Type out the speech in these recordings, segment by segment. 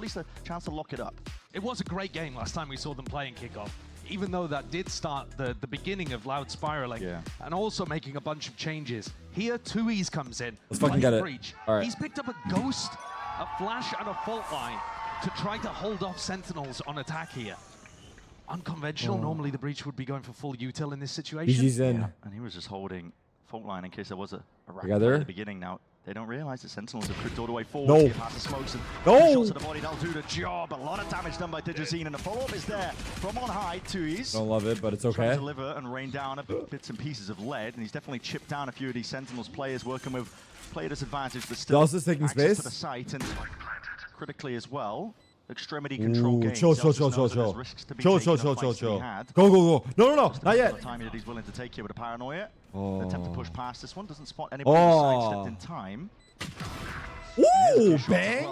least a chance to lock it up. It was a great game last time we saw them playing kickoff. Even though that did start the beginning of Loud spiraling and also making a bunch of changes. Here, 2E's comes in. Let's fucking get it. Breach. All right. He's picked up a Ghost, a Flash, and a Fault Line to try to hold off Sentinels on attack here. Unconventional. Normally, the Breach would be going for full util in this situation. GG's in. Yeah. And he was just holding Fault Line in case there was a rack Together. at the beginning. Now, they don't realize the Sentinels have crept all the way forward. No. Past the smokes and No. shots to the body. They'll do the job. A lot of damage done by Digicine, and the follow-up is there from on high. 2E's. Don't love it, but it's Trying to okay. deliver and rain down bits and pieces of lead, and he's definitely chipped down a few of these Sentinels players working with player disadvantage, but still Dallas is taking access space. to the site and critically as well. Extremity control gains. Chill. Go. Go. No, not yet. Time that he's willing to take here with a paranoia. Oh. Attempt to push past this one. Doesn't spot anybody. Sidestepped in time. Ooh, bang!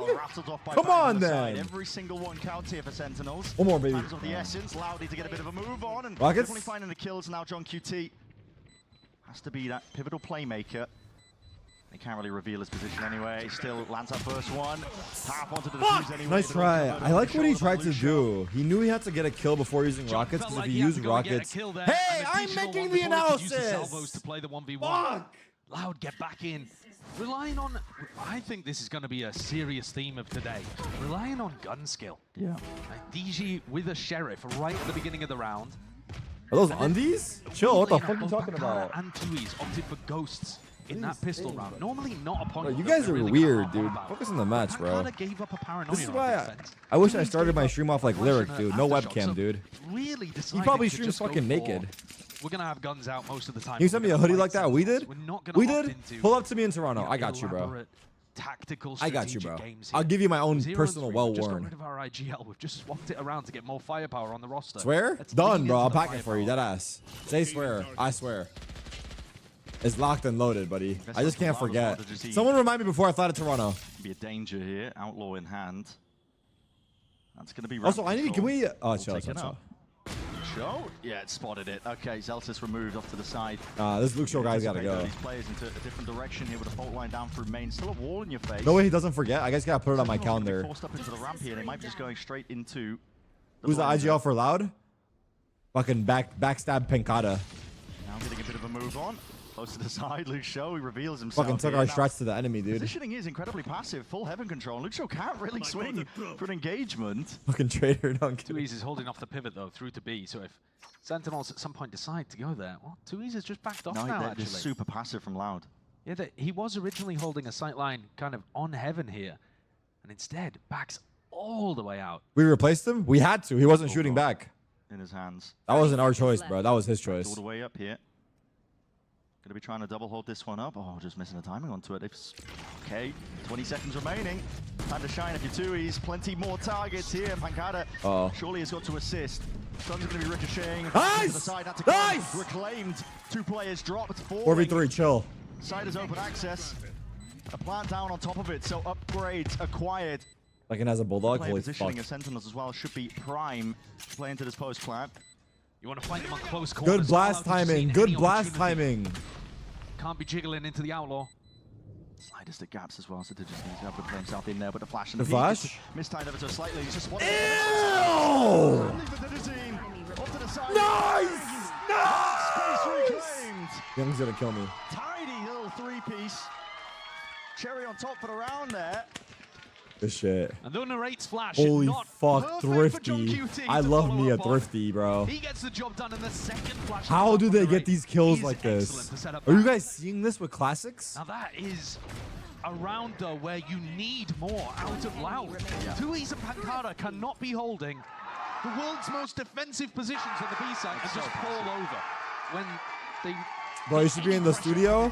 Come on, then. Every single one counts here for Sentinels. One more, baby. Times of the essence. Loudy to get a bit of a move on. And Rockets. definitely finding the kills now. John QT has to be that pivotal playmaker. He can't really reveal his position anyway. Still lands that first one. Half onto the defuse anyway. Nice try. I like what he tried to do. He knew he had to get a kill before using rockets, because if he used rockets... Hey, I'm making the analysis! To play the 1v1. Loud, get back in. Relying on... I think this is going to be a serious theme of today. Relying on gun skill. Yeah. DG with a Sheriff right at the beginning of the round. Are those undies? Chill, what the fuck are you talking Pankara about? and 2E's opted for Ghosts in that pistol round. Normally not a point. Bro, you guys are weird, dude. Focus on the match, bro. Gave up a paranoia. This is why I wish I started my stream off like Lyric, dude. No webcam, dude. Really He probably streams fucking naked. We're gonna have guns out most of the time. Can you send me a hoodie like that? We did? We did? Pull up to me in Toronto. You know, I got you, bro. elaborate, Tactical, I got you, bro. games I'll here. give you my own 0 personal and 3, we've just got well-worn. rid of our IGL. We've just swapped it around to get more firepower on the roster. Swear? Let's Done, lean bro. I'll into the pack it for you. firepower. That ass. Say swear. I swear. It's locked and loaded, buddy. I just can't forget. Someone remind me before I fly to Toronto. Be a danger here. Outlaw in hand. That's going to be... Also, I need... Can we... Oh, We'll chill. take it up. Show? Yeah, it spotted it. Okay, Zeltis removed off to the side. This Luke Show guy's got to go. These players into a different direction here with a fault line down through main. Still a wall in your face. No way he doesn't forget. I guess got to put it on my Sentinels gonna be calendar. Forced up into the ramp here. They might be just going straight into... Who's the IGL for Loud? Fucking backstab Pankata. Now getting a bit of a move on. Close to the side, Luke Show, he reveals himself. Fucking took here. our Now, strats to the enemy, dude. Positioning is incredibly passive, full heaven control. Luke Show can't really swing for an engagement. Fucking traitor, don't get 2E's is holding off the pivot though through to B. So if Sentinels at some point decide to go there, well, 2E's is just backed off No, now. they're Actually, super passive from Loud. yeah, he was originally holding a sight line kind of on heaven here, and instead backs all the way out. We replaced him? We had to. He wasn't shooting back. In his hands. That wasn't our choice, bro. That was his choice. All the way up here. Gonna be trying to double hold this one up. Oh, just missing the timing onto it. Okay, 20 seconds remaining. Time to shine if you're 2E's. Plenty more targets here. Pankata surely has got to assist. Sun's gonna be ricocheting. Nice! To the side. That's Nice! Reclaimed. 2 players dropped. 4v3, chill. Side is open access. A plant down on top of it. So upgrades acquired. Like it has a bulldog. Player Holy positioning fuck. of Sentinels as well should be prime to play into this post plant. You want to fight him on close quarters. Good blast Loud, timing. any Good blast opportunity. timing. Can't be jiggling into the Outlaw. Slightest of gaps as well, so Digicine is able to play himself in there, but the flash and The flash? mistimed ever so slightly. He's just Ew! Nice! Space reclaimed. Young's gonna kill me. Tiny little 3-piece. Cherry on top for the round there. Good shit. And though narrates flash, Holy not fuck, perfect for John Thrifty. QT I to love follow me a up on. Thrifty, bro. He gets the job done in the second flash. How do they get Narrate. these kills He's like excellent this? to set up Are you that. guys seeing this with classics? Now that is a round though where you need more out of Loud. 2E's and Pankata cannot be holding the world's most defensive positions on the B side and just fall over when they... Bro, you should be in the studio.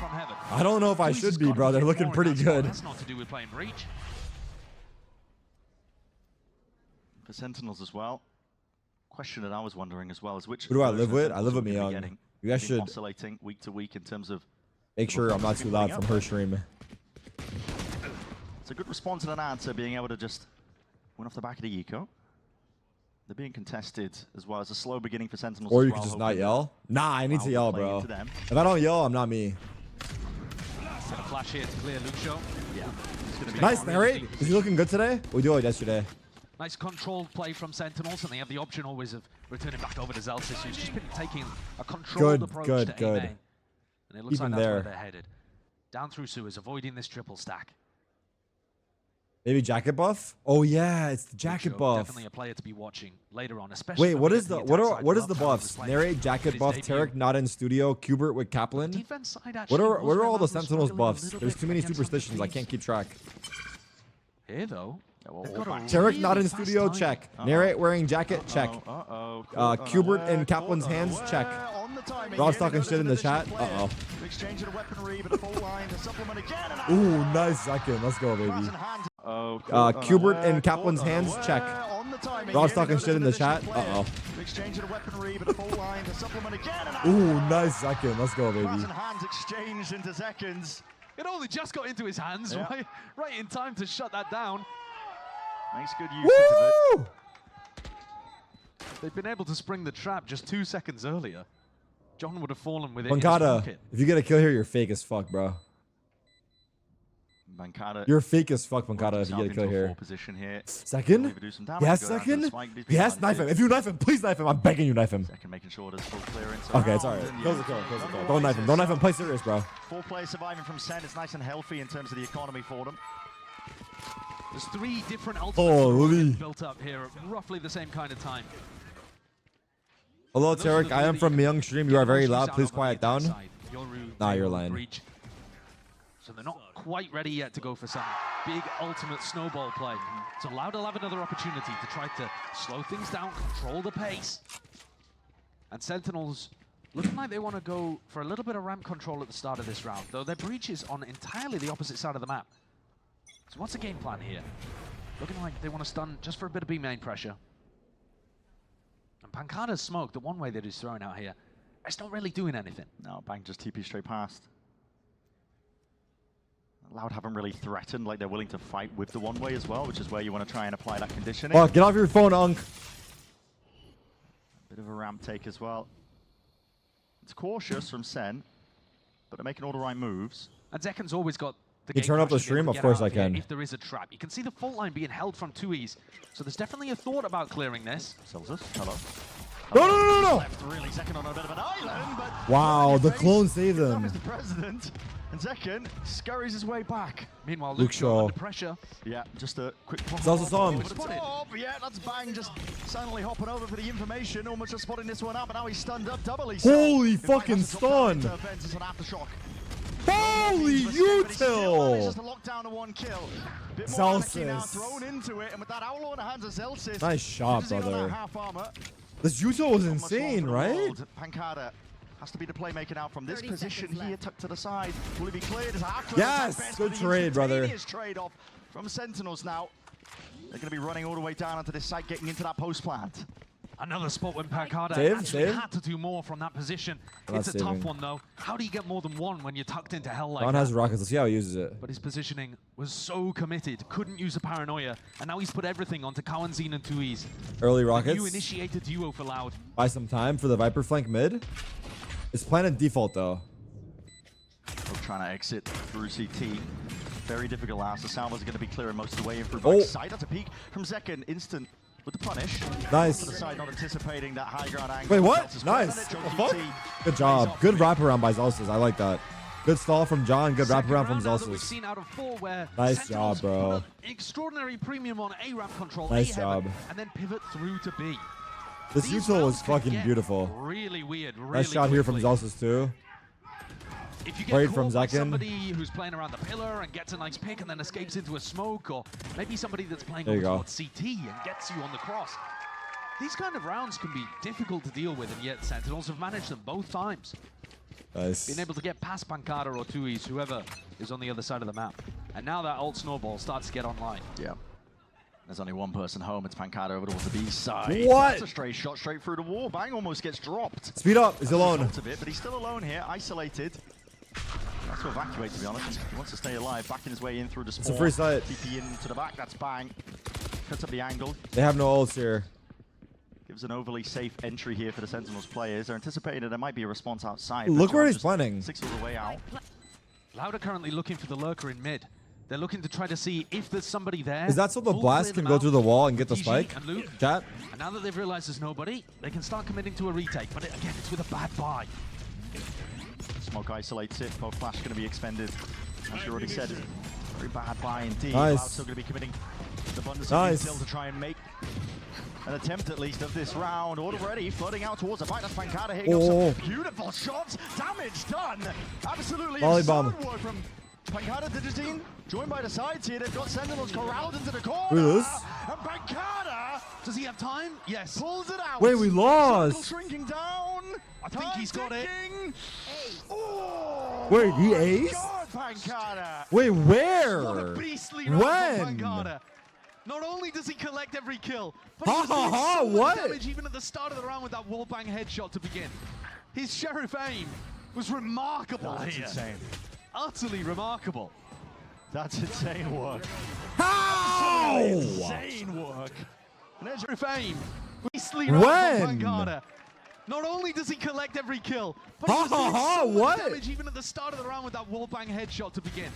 I don't know if I should be, bro. They're looking pretty good. That's not to do with playing Breach. For Sentinels as well. Question that I was wondering as well is which... Who do I live version of with? I live Sentinels with are we gonna be Myung. getting? You guys Been should oscillating week to week in terms of... make sure I'm not too loud from her stream. It's a good response and an answer, being able to just win off the back of the eco. They're being contested as well as a slow beginning for Sentinels. Or as you well, could just hoping not yell. Nah, I need to yell, playing bro. into them. If I don't yell, I'm not me. Set a flash here to clear Luke Show. Yeah. It's gonna be Nice, narrate. Is he looking good today? We do it yesterday. Nice controlled play from Sentinels, and they have the option always of returning back over to Zelsis, who's just been taking a controlled approach to A main. And it looks like that's where they're headed. Down through sewers, avoiding this triple stack. Maybe jacket buff? Oh yeah, it's the jacket buff. Definitely a player to be watching later on, especially. Wait, what is the buffs? Narrate, jacket buff, Tarek not in studio, Kubert with Kaplan. What are all the Sentinels buffs? There's too many superstitions. I can't keep track. Here though. Tarek not in studio, check. Narrate wearing jacket, check. Kubert in Kaplan's hands, check. Rob's talking shit in the chat. Ooh, nice second. Let's go, baby. Kubert in Kaplan's hands, check. Rob's talking shit in the chat. Ooh, nice second. Let's go, baby. Hands exchanged into seconds. It only just got into his hands, right in time to shut that down. Makes good use of it. They've been able to spring the trap just 2 seconds earlier. John would have fallen with it in his Pancada, pocket. if you get a kill here, you're fake as fuck, bro. Pancada. You're fake as fuck, Pancada, if you get a kill here. Position here. Second? Yes, second? Yes, knife him. If you knife him, please knife him. I'm begging you, knife him. Second, making sure there's full clearance. Okay, it's alright. Close the kill, close the kill. Don't knife him. Don't knife him. Play serious, bro. 4 players surviving from Sen. It's nice and healthy in terms of the economy for them. There's 3 different ultimates built up here at roughly the same kind of time. Hello, Tarek. I am from Myung Stream. You are very loud. Please quiet down. Nah, you're lying. So they're not quite ready yet to go for some big ultimate snowball play. So Loud will have another opportunity to try to slow things down, control the pace. And Sentinels looking like they want to go for a little bit of ramp control at the start of this round, though their breach is on entirely the opposite side of the map. So what's the game plan here? Looking like they want to stun just for a bit of B main pressure. And Pancada's smoke, the one way that he's throwing out here, it's not really doing anything. No, Bang just TP straight past. Loud haven't really threatened, like they're willing to fight with the one way as well, which is where you want to try and apply that conditioning. Oh, get off your phone, Unk. Bit of a ramp take as well. It's cautious from Sen, but they're making all the right moves. And Zekken's always got the you turn up the stream? Of course I can. If there is a trap. You can see the fault line being held from 2Es. So there's definitely a thought about clearing this. Celsius, hello. No! Left really Zekken on a bit of an island, but wow, the clone saved him. The president, and Zekken scurries his way back. Meanwhile, Luke Shaw under pressure. Yeah, just a quick. Celsius saw him. Yeah, that's Bang just silently hopping over for the information. Almost just spotting this one up, and now he's stunned up doubly. Holy fucking stun! Holy util! Just a lockdown to 1 kill. Celsius. Thrown into it, and with that Owl in the hands of Zelsis. Nice shot, brother. This util was insane, right? Pancada has to be the playmaker now from this position here, tucked to the side. Will he be cleared? Yes, good trade, brother. Trade off from Sentinels now. They're going to be running all the way down onto this site, getting into that post plant. Another spot when Pancada actually had to do more from that position. It's a tough one, though. How do you get more than one when you're tucked into hell like that? Ron has rockets. Let's see how he uses it. But his positioning was so committed. Couldn't use the paranoia. And now he's put everything onto Kawanzine and 2Es. Early rockets. You initiate a duo for Loud. Buy some time for the Viper flank mid. It's planted default, though. Trying to exit through CT. Very difficult last. The Salvas are going to be clearing most of the way in through right side. That's a peek from Zekken. Instant with the punish. Nice. To the side, not anticipating that high ground angle. Wait, what? Nice. Fuck? Good job. Good wraparound by Zelsis. I like that. Good stall from John. Good wraparound from Zelsis. We've seen out of 4 where nice job, bro. Extraordinary premium on A ramp control. Nice job. And then pivot through to B. This util was fucking beautiful. Really weird. Really nice shot here from Zelsis too. If you get caught by somebody who's playing around the pillar and gets a nice pick and then escapes into a smoke, or maybe somebody that's playing over towards CT and gets you on the cross, these kind of rounds can be difficult to deal with, and yet Sentinels have managed them both times. Nice. Being able to get past Pancada or 2Es, whoever is on the other side of the map. And now that ult snowball starts to get online. Yeah. There's only one person home. It's Pancada over towards the B side. What? That's a straight shot straight through the wall. Bang almost gets dropped. Speed up. He's alone. But he's still alone here, isolated. He has to evacuate, to be honest. He wants to stay alive, backing his way in through the spawn. It's a free site. TP into the back, that's Bang. Cuts up the angle. They have no ults here. Gives an overly safe entry here for the Sentinels players. They're anticipating that there might be a response outside. Look where he's planning. 6 all the way out. Loud are currently looking for the lurker in mid. They're looking to try to see if there's somebody there. Is that so the Full blast clear can them go through out. the wall and get the TG spike? and Luke. Chat? And now that they've realized there's nobody, they can start committing to a retake. But again, it's with a bad buy. Smoke isolates it. Both flash going to be expended. As you already said, very bad buy indeed. Nice. Loud still going to be committing the abundance Nice. of util to try and make an attempt at least of this round. Already flooding out towards the fight. That's Pancada hitting up some beautiful shots. Damage done. Absolutely Volley bomb. absurd work from Pancada Digitine. Joined by the sides here. They've got Sentinels corralled into the corner. Look at this. And Pancada Does he have time? Yes. pulls it out. Wait, we Circle lost. shrinking down. I think he's got it. Oh, Wait, he my aced? God, Pancada. Wait, where? What a beastly round from When? Pancada. Not only does he collect every kill, but Ha, he was ha, doing ha, so much what? damage even at the start of the round with that wallbang headshot to begin. His Sheriff aim was remarkable. That's here. insane. Utterly remarkable. That's insane work. How? Insane work. And there's your Sheriff aim. Beastly round from When? Pancada. Not only does he collect every kill, but he Ha, was doing ha, ha, so much what? damage even at the start of the round with that wallbang headshot to begin.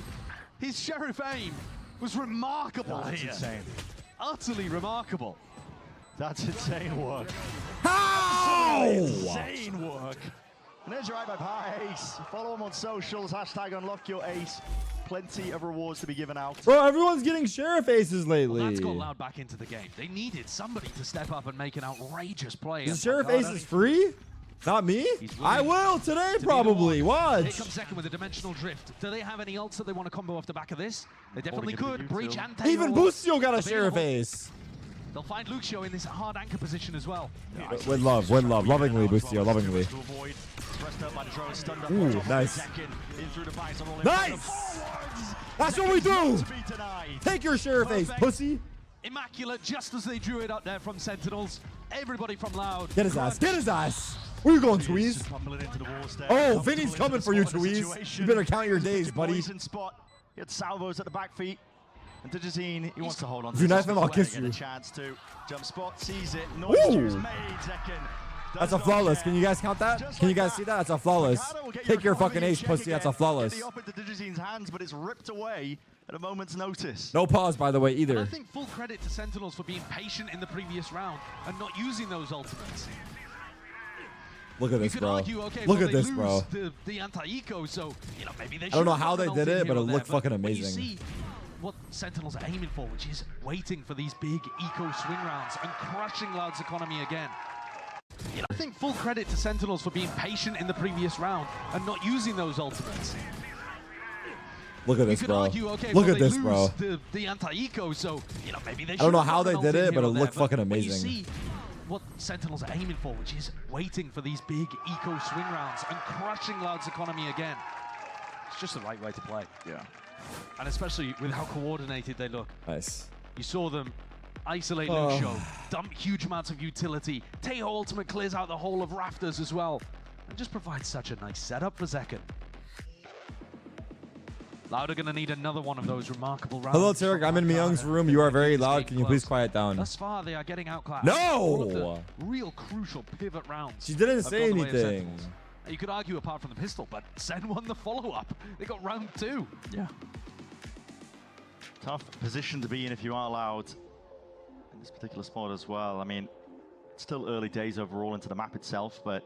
His Sheriff aim was remarkable. That's here. insane. Utterly remarkable. That's insane work. How? Insane work. And there's your eye by Ace. Follow him on socials. Hashtag unlock your ace. Plenty of rewards to be given out. Bro, everyone's getting Sheriff aces lately. Well, that's got Loud back into the game. They needed somebody to step up and make an outrageous play. Is And Sheriff Pancada- aces free? Not me? He's I willing will today, to be the probably. one. Here Watch. comes second with a dimensional drift. Do they have any ults that they want to combo off the back of this? They definitely Holding it could. for you Breach too. and Taylor Even will Bustio got a available. Sheriff ace. They'll find Lucio in this hard anchor position as well. Win love, lovingly, Bustio, lovingly. To avoid. Pressed up by the drone, stunned up Ooh, on top of nice. the second. In through the bikes, all in Nice! forwards. That's what we do! To be denied. Take your Sheriff ace, Perfect. pussy. Immaculate, just as they drew it up there from Sentinels. Everybody from Loud. Get his ass, get his ass. Where you going, Tweez? Just tumbling into the walls there. Oh, Comfortable Vinny's into coming the for you, spot of the Tweez. situation. You better count your days, Just a buddy. poison spot. He had salvos at the back feet. And Digitine, he wants to hold on If to you this. knife him, I'll kiss Get you. a chance to jump spot, sees it. Noise Ooh. juice made second. That's a flawless. Can you guys count that? Can you guys see that? That's a flawless. Take your fucking ace, pussy. That's a flawless. Get the op into Digitine's hands, but it's ripped away at a moment's notice. No pause, by the way, I either. think full credit to Sentinels for being patient in the previous round and not using those ultimates. Look at You this, could bro. argue, okay, Look well, at they this, bro. lose the anti-eco, so maybe they I don't know should've how got they an ult did in it, here but it or there, looked fucking when you amazing. see what Sentinels are aiming for, which is waiting for these big eco swing rounds and crushing Loud's economy again. I think full credit to Sentinels for being patient in the previous round and not using those ultimates. Look at You this, could bro. argue, okay, Look well, at they this, bro. lose the anti-eco, so maybe they I don't know should've how got they an ult did in it, here but or it there, looked fucking when you amazing. see what Sentinels are aiming for, which is waiting for these big eco swing rounds and crushing Loud's economy again. It's just the right way to play. Yeah. And especially with how coordinated they look. Nice. You saw them isolate Oh. Lucio, dump huge amounts of utility. Tejo ultimate clears out the whole of Rafters as well. And just provides such a nice setup for Zekken. Loud are going to need another one of those remarkable rounds. Hello, Tarek. I'm in Myung's room. You are very loud. Can you please quiet down? Thus far, they are getting outclassed. No! All of the real crucial pivot rounds. She didn't have say gone the way of anything. Sentinels. You could argue apart from the pistol, but Sen won the follow-up. They got round 2. Yeah. Tough position to be in if you are allowed in this particular spot as well. I mean, it's still early days overall into the map itself, but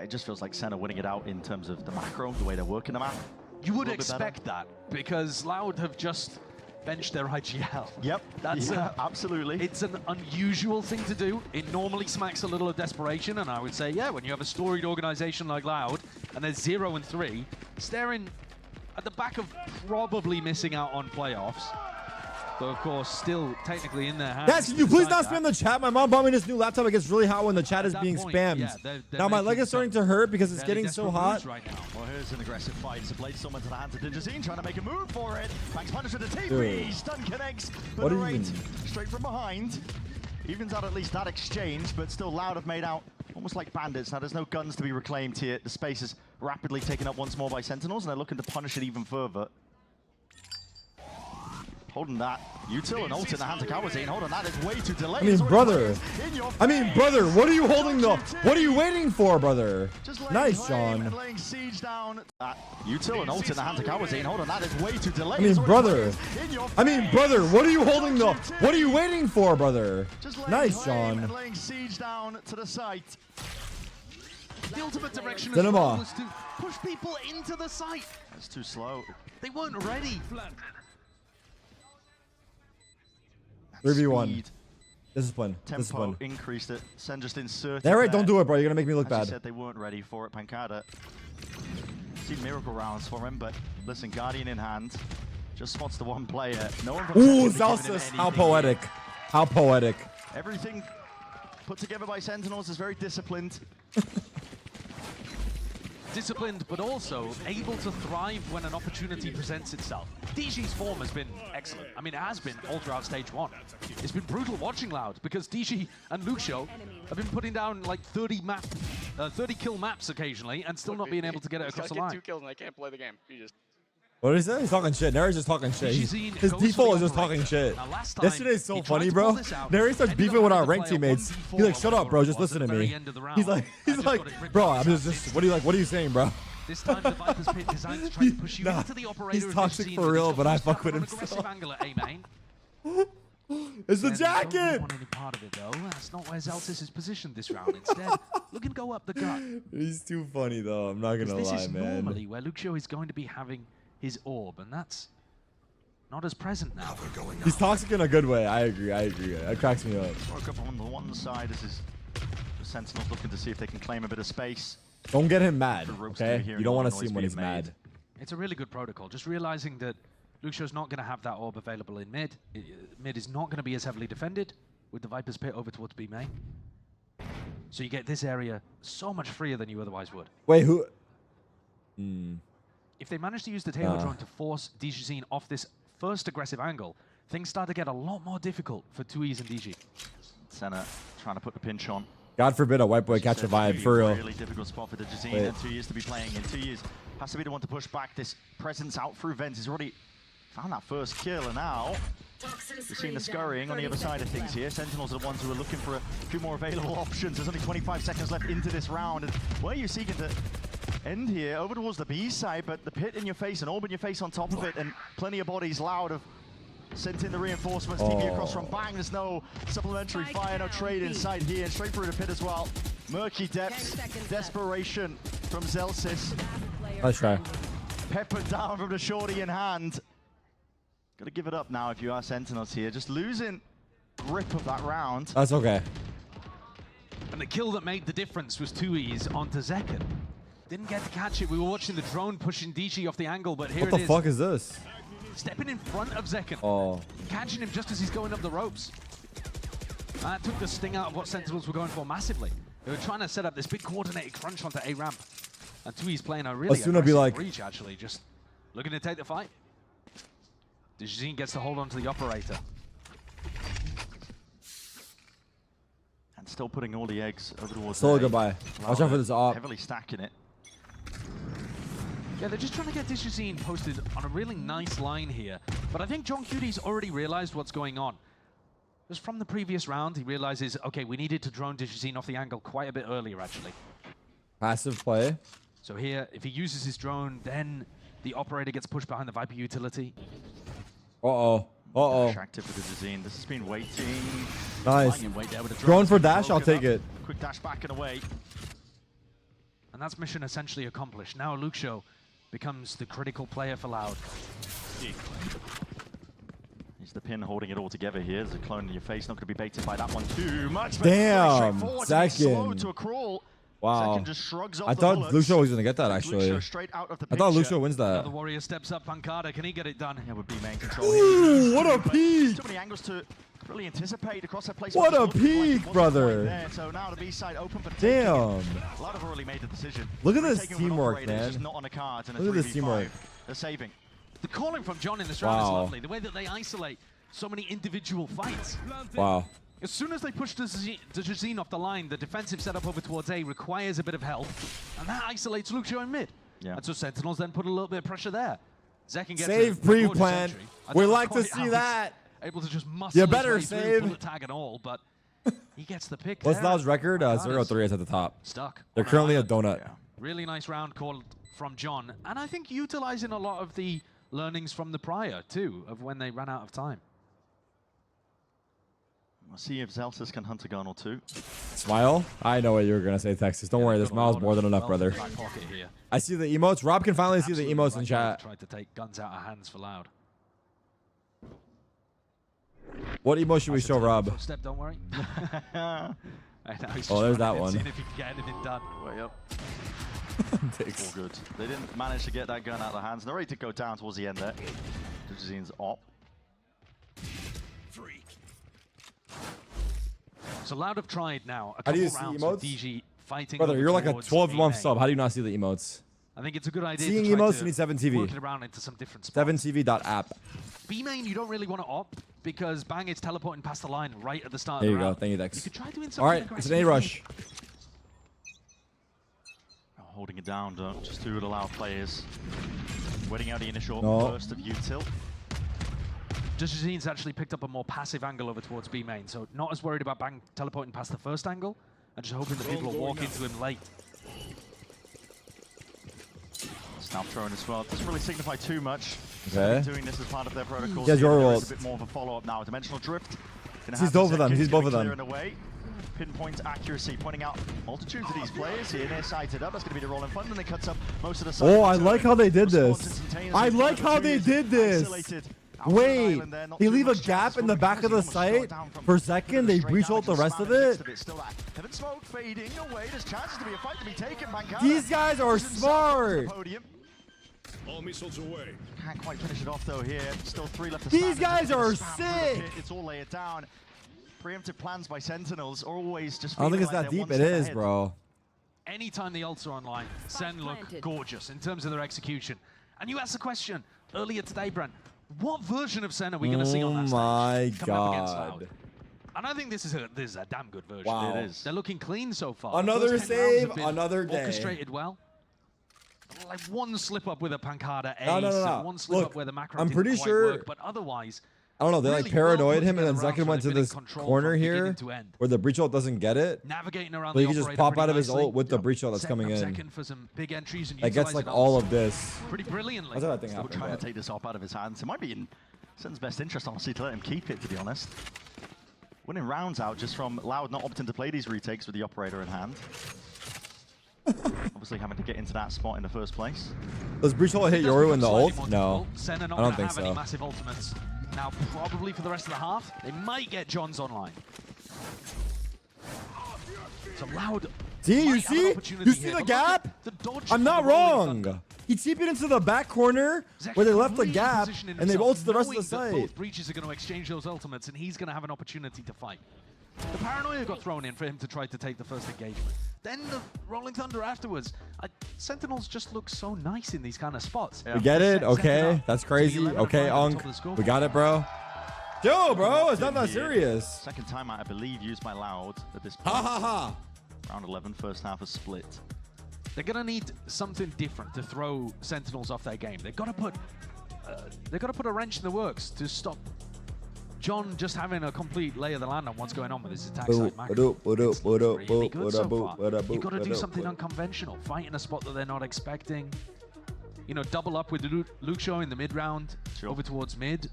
it just feels like Sen are winning it out in terms of the macro, the way they're working the map. You would A little bit expect that because Loud have just benched their IGL. Yep, That's absolutely. It's an unusual thing to do. It normally smacks a little of desperation, and I would say, yeah, when you have a storied organization like Loud, and there's 0 and 3, staring at the back of probably missing out on playoffs, though of course still technically in their hands. Guys, can you please not despite spam the chat? My mom bought me this new laptop. It gets really hot when the chat is that being point, spammed. yeah, they're Now my leg making is starting some to hurt because it's fairly getting so desperate hot. moves right now. Well, here's an aggressive fight. It's a blade summon to the hands of Digitine, trying to make a move for it. Banks punish with the Dude. T-Breeze. Stun connects. What But do the you rate mean? straight from behind. Evens out at least that exchange, but still Loud have made out almost like bandits. Now there's no guns to be reclaimed here. The space is rapidly taken up once more by Sentinels, and they're looking to punish it even further. Holding that. Util and ult in the hands of Kawazine. Hold on, that is way too delayed. I mean, brother. What are you holding the? What are you waiting for, brother? Nice, John. Laying siege down. Util and ult in the hands of Kawazine. Hold on, that is way too delayed. I mean, brother. What are you holding the? What are you waiting for, brother? Nice, John. Laying siege down to the site. The ultimate direction Cinema. as well was to push people into the site. That's too slow. They weren't ready. 3v1. Discipline. Tempo Discipline. increased it. Sen just inserted. Narrate, don't do it, bro. You're gonna make me look As you bad. said, they weren't ready for it. Pancada. See miracle rounds for him, but listen, Guardian in hand. Just spots the one player. No one from Ooh, Sentinels giving him Zalsis. How anything poetic. here. How poetic. Everything put together by Sentinels is very disciplined. Disciplined, but also able to thrive when an opportunity presents itself. DG's form has been excellent. I mean, it has been all throughout stage 1. It's been brutal watching Loud because DG and Lucio have been putting down like 30 kill maps occasionally and still not being able to get it across the line. 2 kills and I can't play the game. You just. What is that? He's talking shit. Nary's just talking shit. His goes default for is the just talking operator. shit. Now, last time, Yesterday's so he tried funny, to bro. pull this out, Nary starts ended beefing up with our having to ranked play a teammates. 1v4 He's like, shut or up, bro. Just whatever it listen to was at the me. very end of the round. He's like, And just got it ripped bro, off I'm his just, hands. what are you saying, bro? This time the Viper's Pit designed to try to push you Nah, into the operator. he's toxic for real, but I fuck with him Aggressive still. angle at A main. It's the Don't jacket! really want any part of it though. That's not where Zeltis is positioned this round. Instead, look and go up the gut. He's too funny, though. I'm not gonna This lie, is man. normally where Lucio is going to be having his orb, and that's not as present now. He's toxic in a good way. I agree. That cracks me up. Broke up on the one side. This is the Sentinels looking to see if they can claim a bit of space. Don't get him mad, The ropes okay? over here You don't and all want the to see him noise when he's being made. mad. It's a really good protocol. Just realizing that Lucio's not going to have that orb available in mid. Mid is not going to be as heavily defended with the Viper's Pit over towards B main. So you get this area so much freer than you otherwise would. Wait, who? If they manage to use the Taylor drone to force DGZine off this first aggressive angle, things start to get a lot more difficult for 2Es and DG. Senna trying to put the pinch on. God forbid a white boy catch a vibe, for real. Really difficult spot for the Jazine Wait. and 2 years to be playing in. 2 years has to be the one to push back this presence out through vents. He's already found that first kill, and now we're seeing the scurrying on the other side of things here. Sentinels are the ones who are looking for a few more available options. There's only 25 seconds left into this round, and where are you seeking to end here? Over towards the B side, but the pit in your face, an orb in your face on top of it, and plenty of bodies. Loud have sent in the reinforcements. TP across from Bang. There's no supplementary fire, no trade inside here, and straight through the pit as well. Murky depths, desperation from Zelsis. Nice try. Peppered down from the shorty in hand. Got to give it up now if you are Sentinels here. Just losing grip of that round. That's okay. And the kill that made the difference was 2Es onto Zekken. Didn't get to catch it. We were watching the drone pushing DG off the angle, but here What the it is. fuck is this? Stepping in front of Zekken. Oh. Catching him just as he's going up the ropes. That took the sting out of what Sentinels were going for massively. They were trying to set up this big coordinated crunch onto A ramp. And 2Es playing a really Asuna be aggressive like- reach, actually. Just looking to take the fight. DGZine gets to hold on to the operator. And still putting all the eggs over towards Still a A. goodbye. Watch out for this op. Heavily stacking it. Yeah, they're just trying to get DGZine posted on a really nice line here. But I think John Cuty's already realized what's going on. Just from the previous round, he realizes, okay, we needed to drone DGZine off the angle quite a bit earlier, actually. Passive play. So here, if he uses his drone, then the operator gets pushed behind the Viper utility. Uh-oh. Uh-oh. Dash active for the Jazine. This has been waiting. Nice. Lying in wait there with a Drone for It's dash, I'll broken take up. it. Quick dash back and away. And that's mission essentially accomplished. Now Lucio becomes the critical player for Loud. He's the pin holding it all together here. There's a clone in your face. Not going to be baited by that one too much. But Damn, straightforward to be slow Zekken. to a crawl. Wow. Zekken just shrugs off I the thought bullets. Lucio was gonna get that, Lucio actually. straight out of the I thought picture. Lucio wins Now that. the Warrior steps up. Pancada, can he get it done? Yeah, would be main control. Ooh, what a But peek! Too many angles to really anticipate across that place. What a Looking like it peek, wasn't brother. quite there. So now the B side open for Damn. A lot have already made the decision. Look at this Retaking with an teamwork, operator is man. just not on the cards in a Look at this 3v5. teamwork. They're saving. The calling from John in this round is Wow. lovely. The way that they isolate so many individual fights. Wow. As soon as they push the Jazine off the line, the defensive setup over towards A requires a bit of help, and that isolates Lucio in mid. Yeah. And so Sentinels then put a little bit of pressure there. Zekin gets Save pre-plant. We like to see that. Able to just muscle You better his way save. through, bullet tag and all, but he gets the pick. What's there. Loud's record? That 0-3 is at the top. Stuck. They're on currently a island. donut. Yeah. Really nice round called from John, and I think utilizing a lot of the learnings from the prior too, of when they ran out of time. We'll see if Zelsis can hunt a gun or two. Smile? I know what you were going to say, Texas. Don't worry, the smile's more than enough, brother. I see the emotes. Rob can finally see the emotes in chat. Tried to take guns out of hands for Loud. What emote should we show Rob? Step, don't worry. Oh, there's that one. Seeing if he can get anything done. Way up. All good. They didn't manage to get that gun out of their hands. They're ready to go down towards the end there. Dujazin's op. So Loud have tried now a How do couple you see rounds emotes? with DG fighting. Brother, you're like a towards 12-month A-Main. sub. How do you not see the emotes? I think it's a good idea. Seeing to try emotes, to you need 7TV. work it around into some different spots. 7TV.app. B main, you don't really want to op because Bang is teleporting past the line right at the start There of you the go. round. Thank you, Dex. You could try doing something All right, it's an A-rush. Holding it down, just to allow players. Waiting out the initial burst of util. Dujazin's actually picked up a more passive angle over towards B main, so not as worried about Bang teleporting past the first angle, and just hoping that people will walk into him late. Snap throwing as well. Doesn't really signify too much. Okay. Doing this as part of their protocol. He has your There ult. is a bit more of a follow-up now. Dimensional drift. He's both of them. He's both of them. Away. Pinpoint accuracy, pointing out multitudes of these players here. They're sighted up. That's going to be the roll in front, and it cuts up most of the side. Oh, I like how they did this. I like how they did this. Wait, they leave a gap in the back of the site for a second. They breach ult the rest of it. These guys are smart. All missiles away. Can't quite finish it off though here. Still 3 left to These stand. guys are sick. It's all laid down. Preemptive plans by Sentinels always just. I don't think it's that deep. It is, bro. Anytime the ults are online, Sen look gorgeous in terms of their execution. And you asked the question earlier today, Brent, what version of Sen are we going to see on that stage? Oh my coming up against God. Loud? And I think this is a damn good version. Wow. It is. They're looking clean so far. Another First 10 rounds save, have been another day. Orchestrated well. Like one slip up with a Pancada ace, No. one slip Look, up where the macro I'm didn't pretty quite sure- work, but otherwise, I don't know. They like really paranoid well him, and then put together Zekin rounds went to where they've this been in control corner from here beginning to end. where the breach ult doesn't get it. Navigating around So he the can just operator pop pretty out of his nicely. ult with the breach ult that's Setting coming up in. Zekin for some big entries and That gets like all of this. pretty brilliantly. That's what I think Still happened. trying but- to take this op out of his hands. It might be in Sen's best interest, honestly, to let him keep it, to be honest. Winning rounds out just from Loud not opting to play these retakes with the operator in hand. Obviously having to get into that spot in the first place. Does breach ult hit It does Yoru become in the slightly ult? more No. difficult. Sen are not I don't gonna think have any so. massive ultimates. Now, probably for the rest of the half, they might get John's online. So Loud. See, you might have an see? opportunity You see here, the but look gap? at the dodge I'm from not the Rolling wrong. Thunder. He TP'd into the back corner Zekin where they left the really gap, positioning and they himself, ulted the rest of the knowing that site. Both breaches are going to exchange those ultimates, and he's going to have an opportunity to fight. The paranoia got thrown in for him to try to take the first engagement. Then the Rolling Thunder afterwards. Sentinels just look so nice in these kind of spots. We get it? Set Okay, up that's to be crazy. 11 Okay, at the top Unk. of the scoreboard. We got it, bro. Yo, bro, it's not that serious. Second timeout, I believe, used by Loud at this point. Ha ha ha. Round 11, first half is split. They're going to need something different to throw Sentinels off their game. They've got to put a wrench in the works to stop John just having a complete lay of the land on what's going on with his attack side macro. It's really good so far. You've got to do something unconventional. Fight in a spot that they're not expecting. You know, double up with Luke Shaw in the mid round, over towards mid,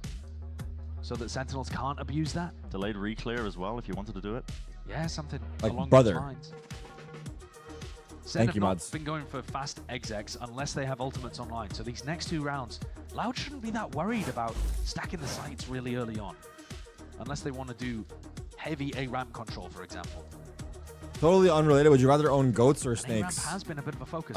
so that Sentinels can't abuse that. Delayed reclear as well, if you wanted to do it. Yeah, something Like along brother. those lines. Thank you, not mods. been going for fast execs unless they have ultimates online. So these next 2 rounds, Loud shouldn't be that worried about stacking the sites really early on, unless they want to do heavy A-ramp control, for example. Totally unrelated. Would you rather own goats or And A-ramp snakes? has been a bit of a focus.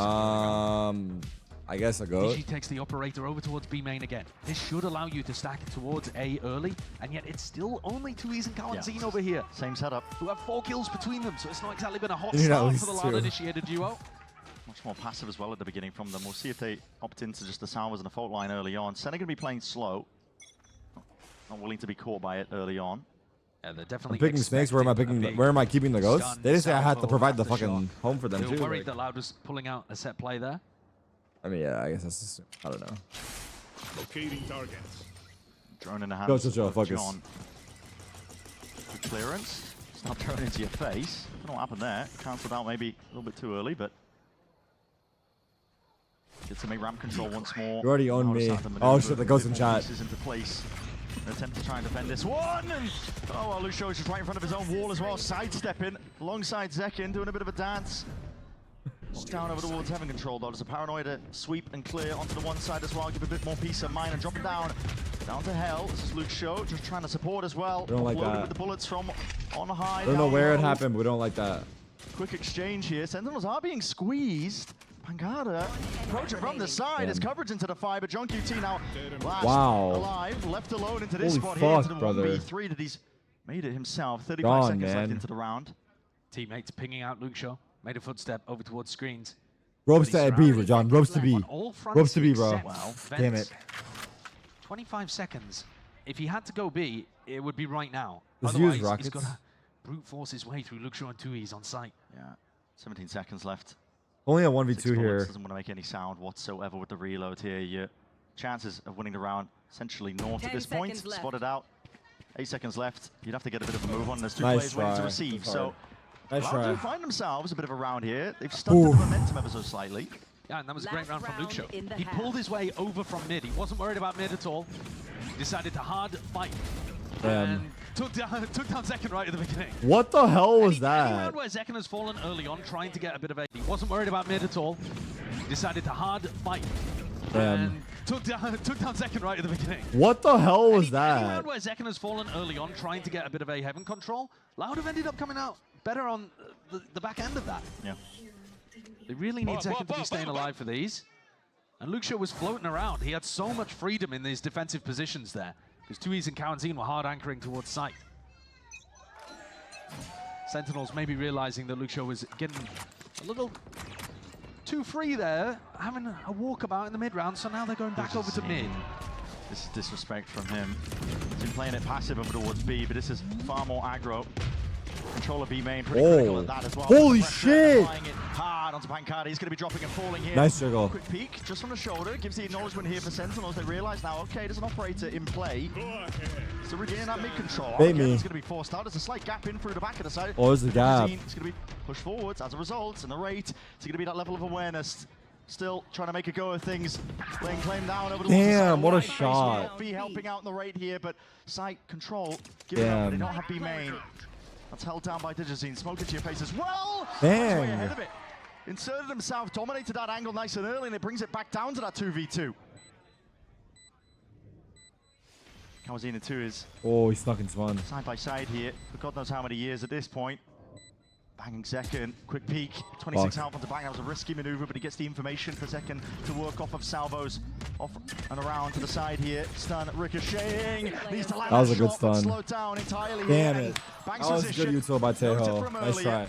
I guess a goat. DG takes the operator over towards B main again. This should allow you to stack it towards A early, and yet it's still only 2Es and Kalanzine over here, Same setup. who have 4 kills between them, so it's not exactly been a hot You need at start least for the 2. Loud-initiated duo. Much more passive as well at the beginning from them. We'll see if they opt into just the salvos and the fault line early on. Sen are going to be playing slow. Not willing to be caught by it early on. Yeah, they're I'm definitely picking snakes. Where am I picking? Where am I keeping the ghosts? stun They didn't say I had to salvo provide the after fucking shock. home for them They were too. worried like- that Loud was pulling out a set play there. I mean, yeah, I guess that's just, I don't know. Locating targets. Drone in the hands Joe, of focus. John. Good clearance. It's not thrown into your face. I don't know what happened there. Cancelled out maybe a little bit too early, but gets to make ramp control once more. You already own me. Oh shit, the ghost in chat. Pieces into place. An attempt to try and defend this one. And, oh, well, Lucio is just right in front of his own wall as well, sidestepping alongside Zekin, doing a bit of a dance. Walk down over towards Heaven Control, though. There's a paranoid to sweep and clear onto the one side as well, give a bit more peace of mind and drop it down to Hell. This is Lucio, just trying to support as well. We don't like that. With the bullets from on high. I don't know where it happened, but we don't like that. Quick exchange here. Sentinels are being squeezed. Pancada approaching from the side. His coverage into the fire, but John QT now last alive, left alone into this spot here. Into the 1v3 that he's made it himself. 35 seconds left into the round. Teammates pinging out Luke Shaw. Made a footstep over towards screens. Ropes to B, John. Ropes to B. Ropes to B, bro. Wow. Damn it. 25 seconds. If he had to go B, it would be right now. Let's Otherwise, use rockets. he's got to brute force his way through Luke Shaw and Tui's on site. Yeah, 17 seconds left. Only a 1v2 here. Doesn't want to make any sound whatsoever with the reload here. Your chances of winning the round essentially naught at this point. Spotted out. 8 seconds left. You'd have to get a bit of a move on. There's two players waiting to receive. So Loud do find themselves a bit of a round here. They've stunted the momentum ever so slightly. Yeah, and that was a great round from Luke Shaw. He pulled his way over from mid. He wasn't worried about mid at all. He decided to hard fight. And took down Zekin right at the beginning. What the hell was any that? round where Zekin has fallen early on, trying to get a bit of a... He wasn't worried about mid at all. He decided to hard fight. And took down Zekin right at the beginning. What the hell was Any that? round where Zekin has fallen early on, trying to get a bit of a Heaven control, Loud have ended up coming out better on the back end of that. Yeah. They really need Zekin to be staying alive for these. And Luke Shaw was floating around. He had so much freedom in these defensive positions there. Because Tui's and Quarantine were hard anchoring towards site. Sentinels maybe realizing that Luke Shaw was getting a little too free there, having a walkabout in the mid round, so now they're going back over to mid. This is disrespect from him. He's been playing it passive over towards B, but this is far more aggro. Controller B main, pretty critical at that as well. Holy shit! Applying it hard onto Pancada. He's going to be dropping and falling here. Nice juggle. Quick peek, just from the shoulder. Gives the acknowledgement here for Sentinels. They realize now, okay, there's an operator in play. So regaining that mid control. Bait Again, me. it's going to be forced out. There's a slight gap in through the back of the side. Oh, there's a gap. It's going to be pushed forwards as a result. And the rate, it's going to be that level of awareness. Still trying to make a go of things. Laying claim down over the Damn, what a right shot. B helping out in the rate here, but site control. Giving up, but they don't have B main. That's held down by Digizine. Smoke into your face as well. Dang. Way ahead of it. Inserted himself, dominated that angle nice and early, and it brings it back down to that 2v2. Kawazina 2 is Oh, he snuck into one. side by side here for God knows how many years at this point. Banging Zekin, quick peek, 26 health onto Bang. That was a risky maneuver, but he gets the information for Zekin to work off of salvos. Off and around to the side here. Stun ricocheting. Needs to land that was a good shot, but stun. slowed down entirely. Damn here. it. Bang's That was good position. util by Tejo. Nice try.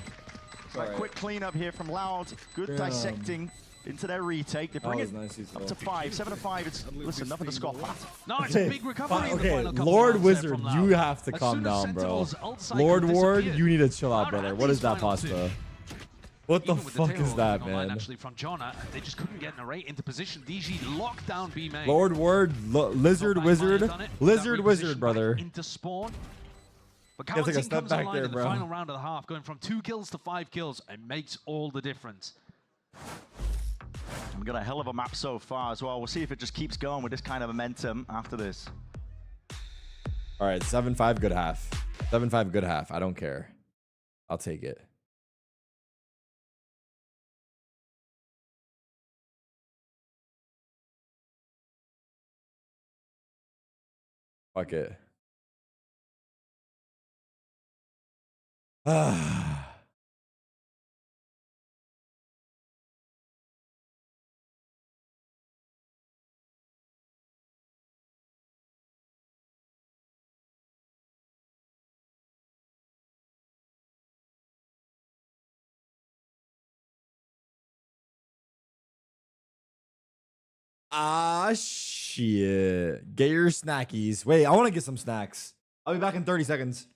Right, quick cleanup here from Loud. Good dissecting into their retake. They bring it nice up to 5, 7 to 5. It's listen, nothing to scoff at. No, it's a big recovery in the Okay, final couple Lord rounds there Wizard, from Loud. you have to As calm soon as down, bro. Sentinel's ult cycle Lord Ward, disappeared, you need to chill out, Loud brother. had What these is that final two. pasta? What the Even with fuck tail is that, going online, man? Actually, from Jonna, they just couldn't get Narrate into position. DG locked down B main. Lord Ward, Lizard Got Wizard, done it. Lizard That Wizard, reposition brother. back into spawn. But Gotta take a Quarantine step comes back online there, in the bro. final round of the half, going from 2 kills to 5 kills. It makes all the difference. We've got a hell of a map so far as well. We'll see if it just keeps going with this kind of momentum after this. All right, 7-5 good half. 7-5 good half. I don't care. I'll take it. Fuck it. Ah. Ah, shit. Get your snackies. Wait, I want to get some snacks. I'll be back in 30 seconds.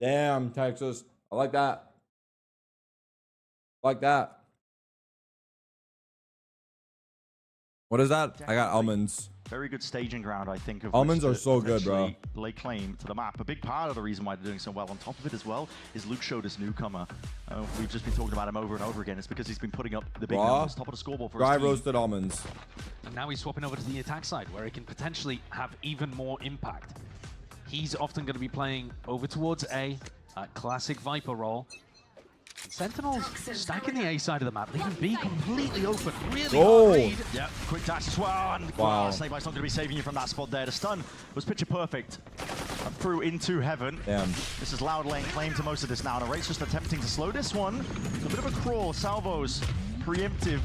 Damn, Texas. I like that. I like that. What is that? I got almonds. Very good staging ground, I think. Of Almonds which are to so good, bro. lay claim to the map. A big part of the reason why they're doing so well on top of it as well is Luke showed us newcomer. We've just been talking about him over and over again. It's because he's been putting up the big numbers, top of the scoreboard for dry his team. roasted almonds. And now he's swapping over to the attack side, where he can potentially have even more impact. He's often going to be playing over towards A, classic Viper role. Sentinels stacking the A side of the map, leaving B completely open. Really hard read. Yeah, quick dash as well. And wow. Snake Bite's not going to be saving you from that spot there. The stun was picture perfect. Through into heaven. Damn. This is Loud laying claim to most of this now. And Rate's just attempting to slow this one. It's a bit of a crawl. Salvos preemptive.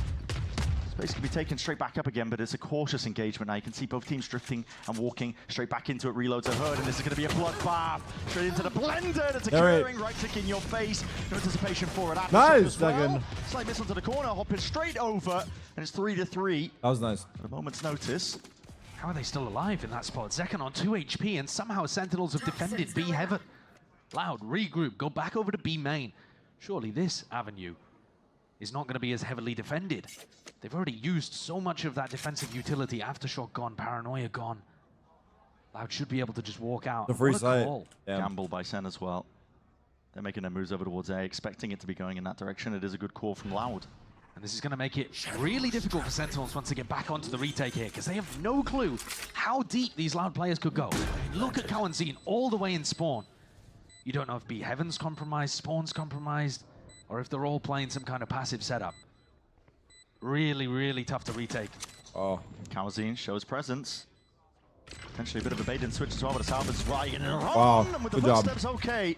It's basically taken straight back up again, but it's a cautious engagement now. You can see both teams drifting and walking straight back into it. Reloads are heard, and this is going to be a bloodbath. Straight into the blender. That's occurring. Right click in your face. No anticipation for it. Nice, well. second. Slight missile to the corner, hopping straight over, and it's 3-3. That was nice. At a moment's notice. How are they still alive in that spot? Zekan on 2 HP, and somehow Sentinels have defended B heaven. Loud, regroup, go back over to B main. Surely this avenue is not going to be as heavily defended. They've already used so much of that defensive utility. Aftershock gone, Paranoia gone. Loud should be able to just walk out. The free sight. Gamble by Sen as well. They're making their moves over towards A, expecting it to be going in that direction. It is a good call from Loud. And this is going to make it really difficult for Sentinels once they get back onto the retake here, because they have no clue how deep these Loud players could go. Look at Cowanzine all the way in spawn. You don't know if B Heaven's compromised, Spawn's compromised, or if they're all playing some kind of passive setup. Really, really tough to retake. Oh. Cowanzine shows presence. Potentially a bit of a bait and switch as well, but it's Salvad's right. Wow, and with the good job. footsteps, okay.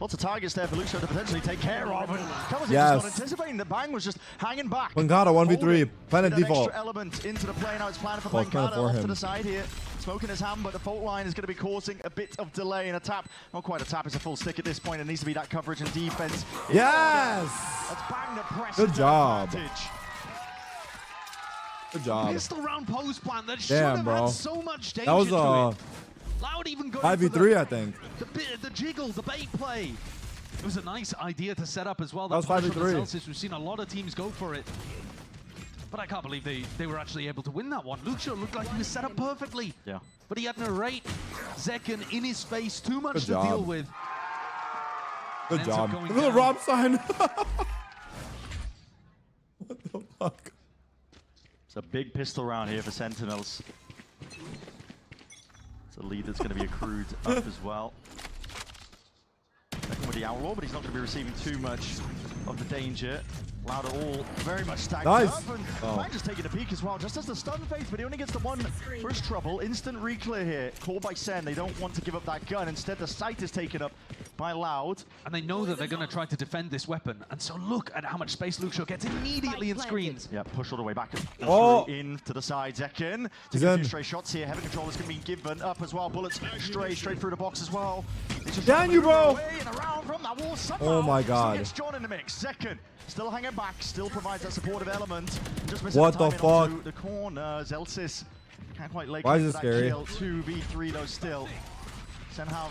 Lots of targets there for Lucio to potentially take care of. And Cowanzine's Yes. not anticipating. The Bang was just hanging back. Pancada 1v3. Planet An default. extra element into the play. Now it's planned for Well, it's planned Pancada for off him. to the side here. Smoke in his hand, but the fault line is going to be causing a bit of delay and a tap. Not quite a tap, it's a full stick at this point. It needs to be that coverage and defense. Yes! That's Bang the press. Good job. Advantage. Good job. Pistol round post plan that should Damn, have bro. had so much danger That was to a it. Loud even going 5v3, I think. the jiggle, the bait play. It was a nice idea to set up as well. That was punish 5v3. on the Celsius. We've seen a lot of teams go for it. But I can't believe they were actually able to win that one. Lucio looked like he was set up perfectly. Yeah. But he had Narrate, Zekan in his face, too much Good to job. deal with. Good Ends up job. going Look at the down. Rob sign. What the fuck? It's a big pistol round here for Sentinels. It's a lead that's going to be accrued up as well. Second with the Outlaw, but he's not going to be receiving too much of the danger. Loud at all, very much stacked Nice. up. And Oh. Bang just taking a peek as well, just as the stun phase, but he only gets the one for his trouble. Instant reclear here, called by Sen. They don't want to give up that gun. Instead, the sight is taken up by Loud. And they know that they're going to try to defend this weapon. And so look at how much space Lucio gets immediately in screens. Yeah, push all the way back. Oh. In to the side, Zekin. He's Taking a in. few stray shots here. Heaven control is going to be given up as well. Bullets straight through the box as well. It's just Down you, bro. away and around from that wall somehow. Oh my Still God. gets John in the mix. Zekin still hanging back. Still provides that supportive element. Just missing What the timing onto fuck? the corner. Zelsis can't quite lay Why is claim this to that scary? kill. 2v3 though still. Sen have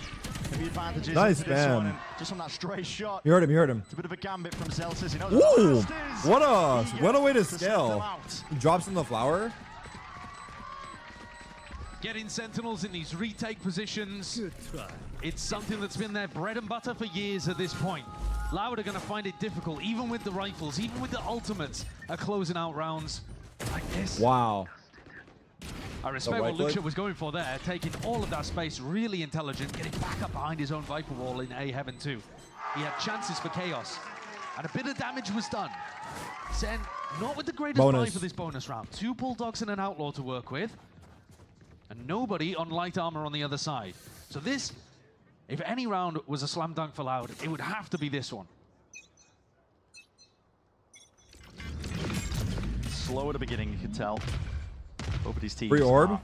heavy advantages Nice, into this one, man. and just on that stray shot. You heard him. You heard him. It's a bit of a gambit from Zelsis. He knows Ooh, the last is. what a way to send them scale. out. He drops in the flower. Getting Sentinels in these retake positions. It's something that's been their bread and butter for years at this point. Loud are going to find it difficult, even with the rifles, even with the ultimates, are closing out rounds like this. Wow. I respect The what right click. Lucio was going for there, taking all of that space, really intelligent, getting back up behind his own Viper wall in A Heaven too. He had chances for chaos, and a bit of damage was done. Sen, not with the greatest Bonus. buy for this bonus round. 2 Bulldogs and an Outlaw to work with, and nobody on light armor on the other side. So this, if any round was a slam dunk for Loud, it would have to be this one. Slow at the beginning, you can tell. Both of these teams Free orb. are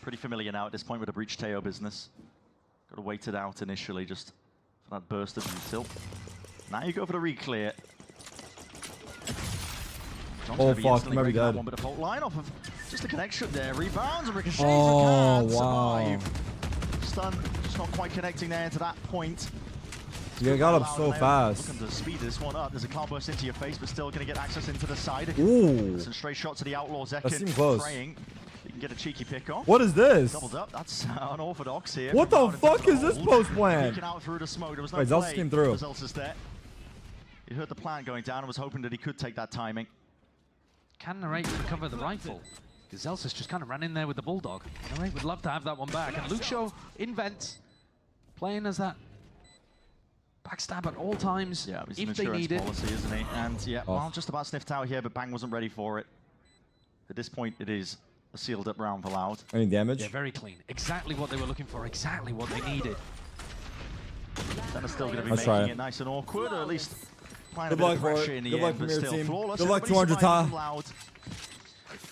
pretty familiar now at this point with the breach Teo business. Got to wait it out initially just for that burst of util. Now you go for the reclear. John's Oh, gonna be fuck, instantly he might be breaking that dead. one, but a fault line off of just a connection there. Rebounds and ricochets. Oh, Can't wow. survive. Stun just not quite connecting there to that point. You got up so fast. Looking to speed this one up. There's a cloud burst into your face, but still going to get access into the side. Ooh. Some straight shots to the outlaw. That seemed Zekin close. praying. You can get a cheeky pick off. What is this? Doubled up. That's unorthodox here. What the fuck is this post plan? Peeking out through the smoke. There was no Wait, Zelsis came through. Zelsis there. He heard the plan going down and was hoping that he could take that timing. Can Narrate recover the rifle? Because Zelsis just kind of ran in there with the Bulldog. Narrate would love to have that one back. And Luxio invents, playing as that backstab at all times, yeah, it's if an they need it. policy, isn't he? And yeah, well, just about sniffed out here, but Bang wasn't ready for it. At this point, it is a sealed up round for Loud. Any damage? Yeah, very clean. Exactly what they were looking for, exactly what they needed. Senna's still going to be Let's making try it nice and awkward, or at least applying Good a bit luck of for pressure it. in the Good luck end, from but your still team. flawless. Good luck, Everybody 200 surviving Ta. Loud.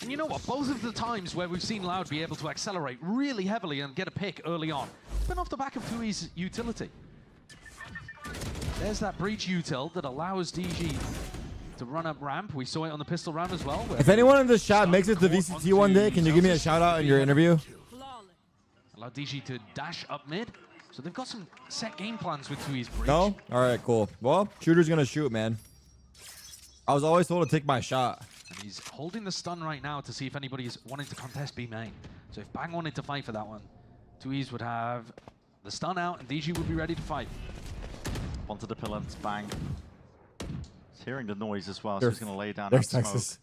And you know what? Both of the times where we've seen Loud be able to accelerate really heavily and get a pick early on, it's been off the back of Tui's utility. There's that breach util that allows DG to run up ramp. We saw it on the pistol round as well. If anyone in this chat makes it to VCT one day, can you give me a shout out in your interview? Allow DG to dash up mid. So they've got some set game plans with Tui's breach. No? Alright, cool. Well, shooter's gonna shoot, man. I was always told to take my shot. And he's holding the stun right now to see if anybody's wanting to contest B main. So if Bang wanted to fight for that one, Tui's would have the stun out and DG would be ready to fight. Onto the pillar, it's Bang. He's hearing the noise as well, so he's going to lay down There's that smoke. Texas.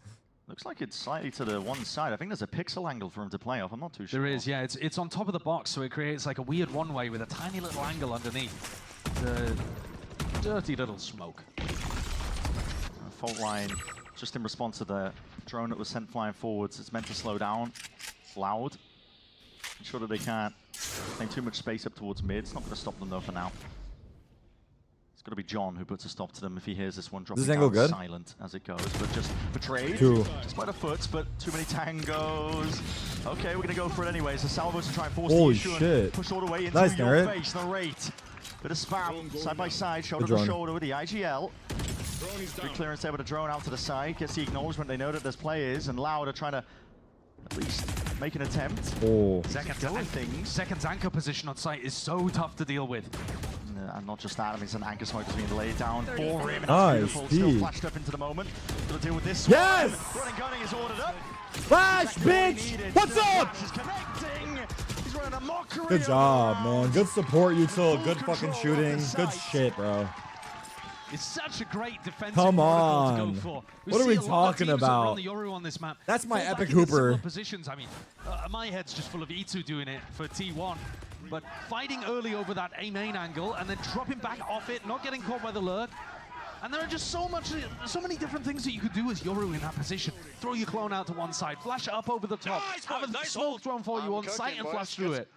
Looks like it's slightly to the one side. I think there's a pixel angle for him to play off. I'm not too sure. There is, yeah. It's on top of the box, so it creates like a weird one-way with a tiny little angle underneath. The dirty little smoke. Fault line, just in response to the drone that was sent flying forwards. It's meant to slow down. Loud. Ensure that they can't take too much space up towards mid. It's not going to stop them though for now. It's got to be John who puts a stop to them if he hears this one dropping This angle down good? silent as it goes, but just betrayed. Two. Just by the foot, but too many tangos. Okay, we're going to go for it anyways. So Salvos to try and force Holy the issue shit. and push all the way into Nice, your Narrate. face. The rate. Bit of spam, side by side, shoulder Good to drone. shoulder with the IGL. Drone is Free down. clearance there with a drone out to the side. Gets the acknowledgement. They know that there's players, and Loud are trying to at least make an attempt. Oh. Doing things. Second's anchor position on site is so tough to deal with. And not just that, I mean, some anchor smoke is being laid down for him. And Nice, that's beautiful. Still D. flashed up into the moment. Gonna deal with this Yes! one. Running gunning is ordered up. Flash, bitch! What's up? Flash is connecting. He's running a mockery. Good job, around. man. Good support, util. Good Full fucking control of shooting. the Good site. shit, bro. It's such a great defensive Come protocol to on. go for. What are we see a lot of talking teams that about? run the Yoru on this map. That's my fall back epic into similar Hooper. Positions. I mean, my head's just full of E2 doing it for T1. But fighting early over that A main angle and then dropping back off it, not getting caught by the lurk. And there are just so many different things that you could do as Yoru in that position. Throw your clone out to one side, flash it up over the top, Nice have one, a nice smoke one. thrown for you on cooking, site and boys. flash through it.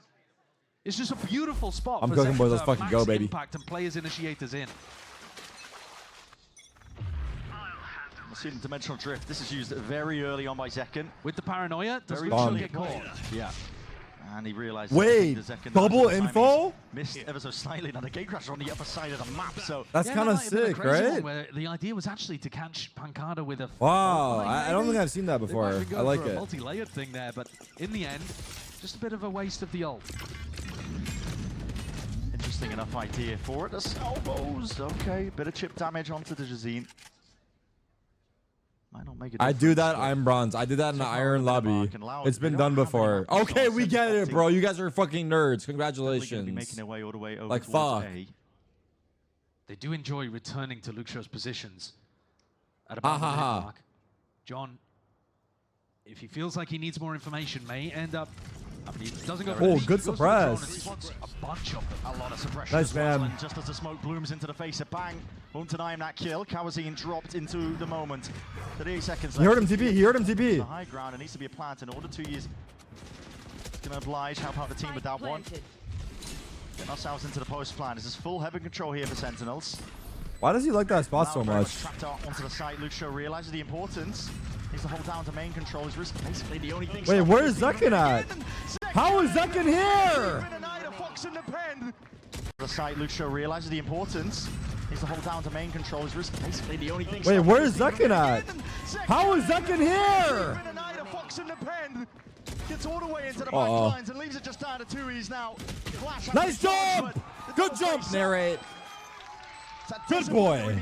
It's just a beautiful spot I'm for cooking, boys. Zekin Let's to fucking max go, baby. impact and players initiators in. Seeing dimensional drift. This is used very early on by Zekin. With the paranoia, does Very Luxio bomb. get caught? Yeah. And he realized. Wait, double info? Missed ever so slightly. Now the gate crasher on the upper side of the map. So That's Yeah, kind that of might have been a sick, crazy one right? where the idea was actually to catch Pancada with a. Wow, fault line, I don't think maybe? I've seen that They before. might have been I going like for a it. multi-layered thing there, but in the end, just a bit of a waste of the ult. interesting enough idea for it. The salvos. Okay, bit of chip damage onto the Jazine. Might not make a I do difference, that, but- I'm bronze. I did that in the So far, Iron we're gonna Lobby. mark and Loud. It's been They done don't have before. any Okay, options. we get it, Expecting- bro. You guys are fucking nerds. They're gonna be Congratulations. making their way all the way over Like, towards fuck. A. They do enjoy returning to Luxio's positions at about the minute ha. mark. John, if he feels like he needs more information, may end up. I mean, he doesn't go for Oh, it. He good goes for the drone and suppress. spots a bunch of them. A lot of suppression Nice, as well, man. and just as the smoke blooms into the face of Bang, won't deny him that kill. Kawazine dropped into the moment. 38 seconds left. He heard him TP. He heard him The TP. high ground, there needs to be a plant in order to use. Gonna oblige, help out the team with that one. Getting ourselves into the post plan. This is full heaven control here for Sentinels. Why does he like that spot so Loud very much? Trapped out onto the site. Luxio realizes the importance. Needs to hold down to main control. His risk basically the only thing. Wait, stopping where's this Zekin team from at? getting in. How is Zekin here? The site, Luxio realizes the importance. Needs to hold down to main control. His risk basically the only thing. Wait, stopping where's this team from Zekin getting at? in. How is Zekin here? Fox in the pen. Gets all the way into the back Uh-oh. lines and leaves it just down to 2Es now. Flash Nice after shot, jump! but the Good double jump, face narrate. Good boy.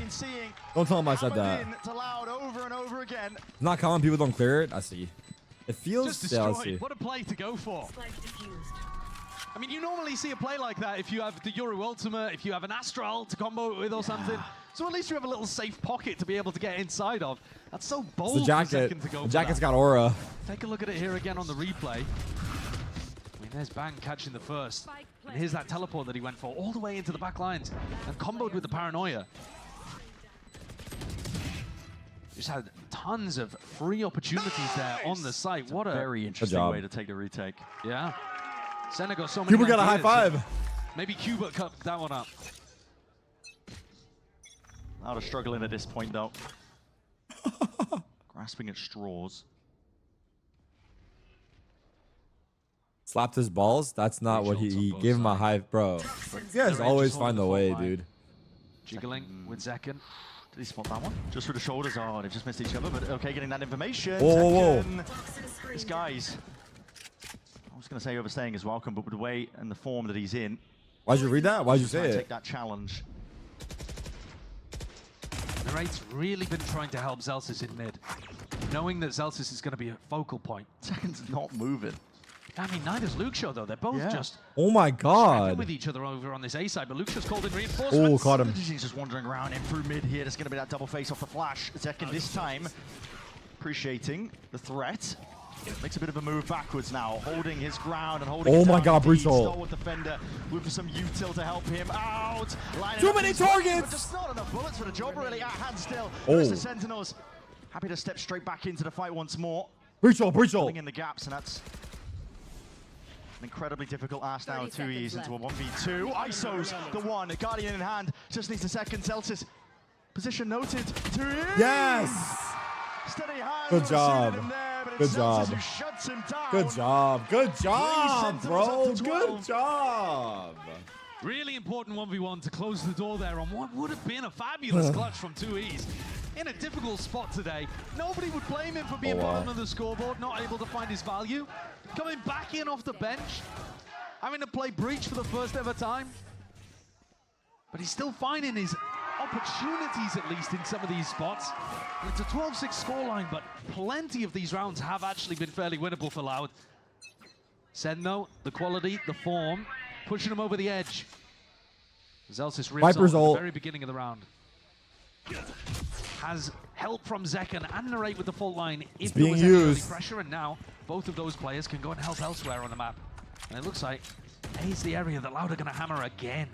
Don't tell him I said that. It's allowed over and over again. It's not common people don't clear it. I see. It feels... Just Yeah, I destroyed. see. What a play to go for. I mean, you normally see a play like that if you have the Euro Ultimate, if you have an Astral to combo it with or something. So at least you have a little safe pocket to be able to get inside of. That's so bold. It's the jacket. To go The jacket's got aura. aura. Take a look at it here again on the replay. I mean, there's Bang catching the first. And here's that teleport that he went for all the way into the back lines and comboed with the paranoia. Just had tons of free opportunities there on the site. What a very interesting way to take the retake. Yeah. Senna got so many Cuba got a high five. Maybe Cuba cut that one up. Out of struggling at this point, though. Grasping at straws. Slapped his balls? That's not what he gave him a high... Bro. You guys always find the way, dude. Jiggling with Zekken. Did he spot that one? Just through the shoulders. Oh, they've just missed each other, but okay, getting that information. Whoa. This guy's... I was going to say overstaying his welcome, but with the way and the form that he's in... Why'd you read that? Why'd you say it? Take that challenge. Narrate's really been trying to help Zelsis in mid, knowing that Zelsis is going to be a focal point. Zeken's not moving. I mean, neither's Luxio, though. They're both just Oh my god. with each other over on this A side, but Luxio's called in reinforcements. Oh, caught him. He's just wandering around in through mid here. There's going to be that double face off the flash. Zeken this time appreciating the threat. Makes a bit of a move backwards now, holding his ground and holding Oh my god, brutal. Stalwart defender with some util to help him out. Too many targets! But just not enough bullets for the job really at hand still. Oh. The Sentinels happy to step straight back into the fight once more. Brutal. Filling in the gaps, and that's an incredibly difficult ask now. 2Es into a 1v2. ISO's the one, Guardian in hand, just needs a second. Zelsis, position noted. 2Es! Yes! Steady hand. Good job. Good job. Who shuts him down. Good job. Good job, bro. Sentinels up to Good 12. job. Really important 1v1 to close the door there on what would have been a fabulous clutch from 2Es. In a difficult spot today. Nobody would blame him for being bottom of the scoreboard, not able to find his value. Coming back in off the bench, having to play Breach for the first ever time. But he's still finding his opportunities, at least, in some of these spots. And it's a 12-6 scoreline, but plenty of these rounds have actually been fairly winnable for Loud. Senno, the quality, the form, pushing him over the edge. Zelsis rips Viper's off at ult. the very beginning of the round. Has help from Zekken and Narrate with the fault line if there being was any early used. pressure, and now both of those players can go and help elsewhere on the map. And it looks like A is the area that Loud are going to hammer again.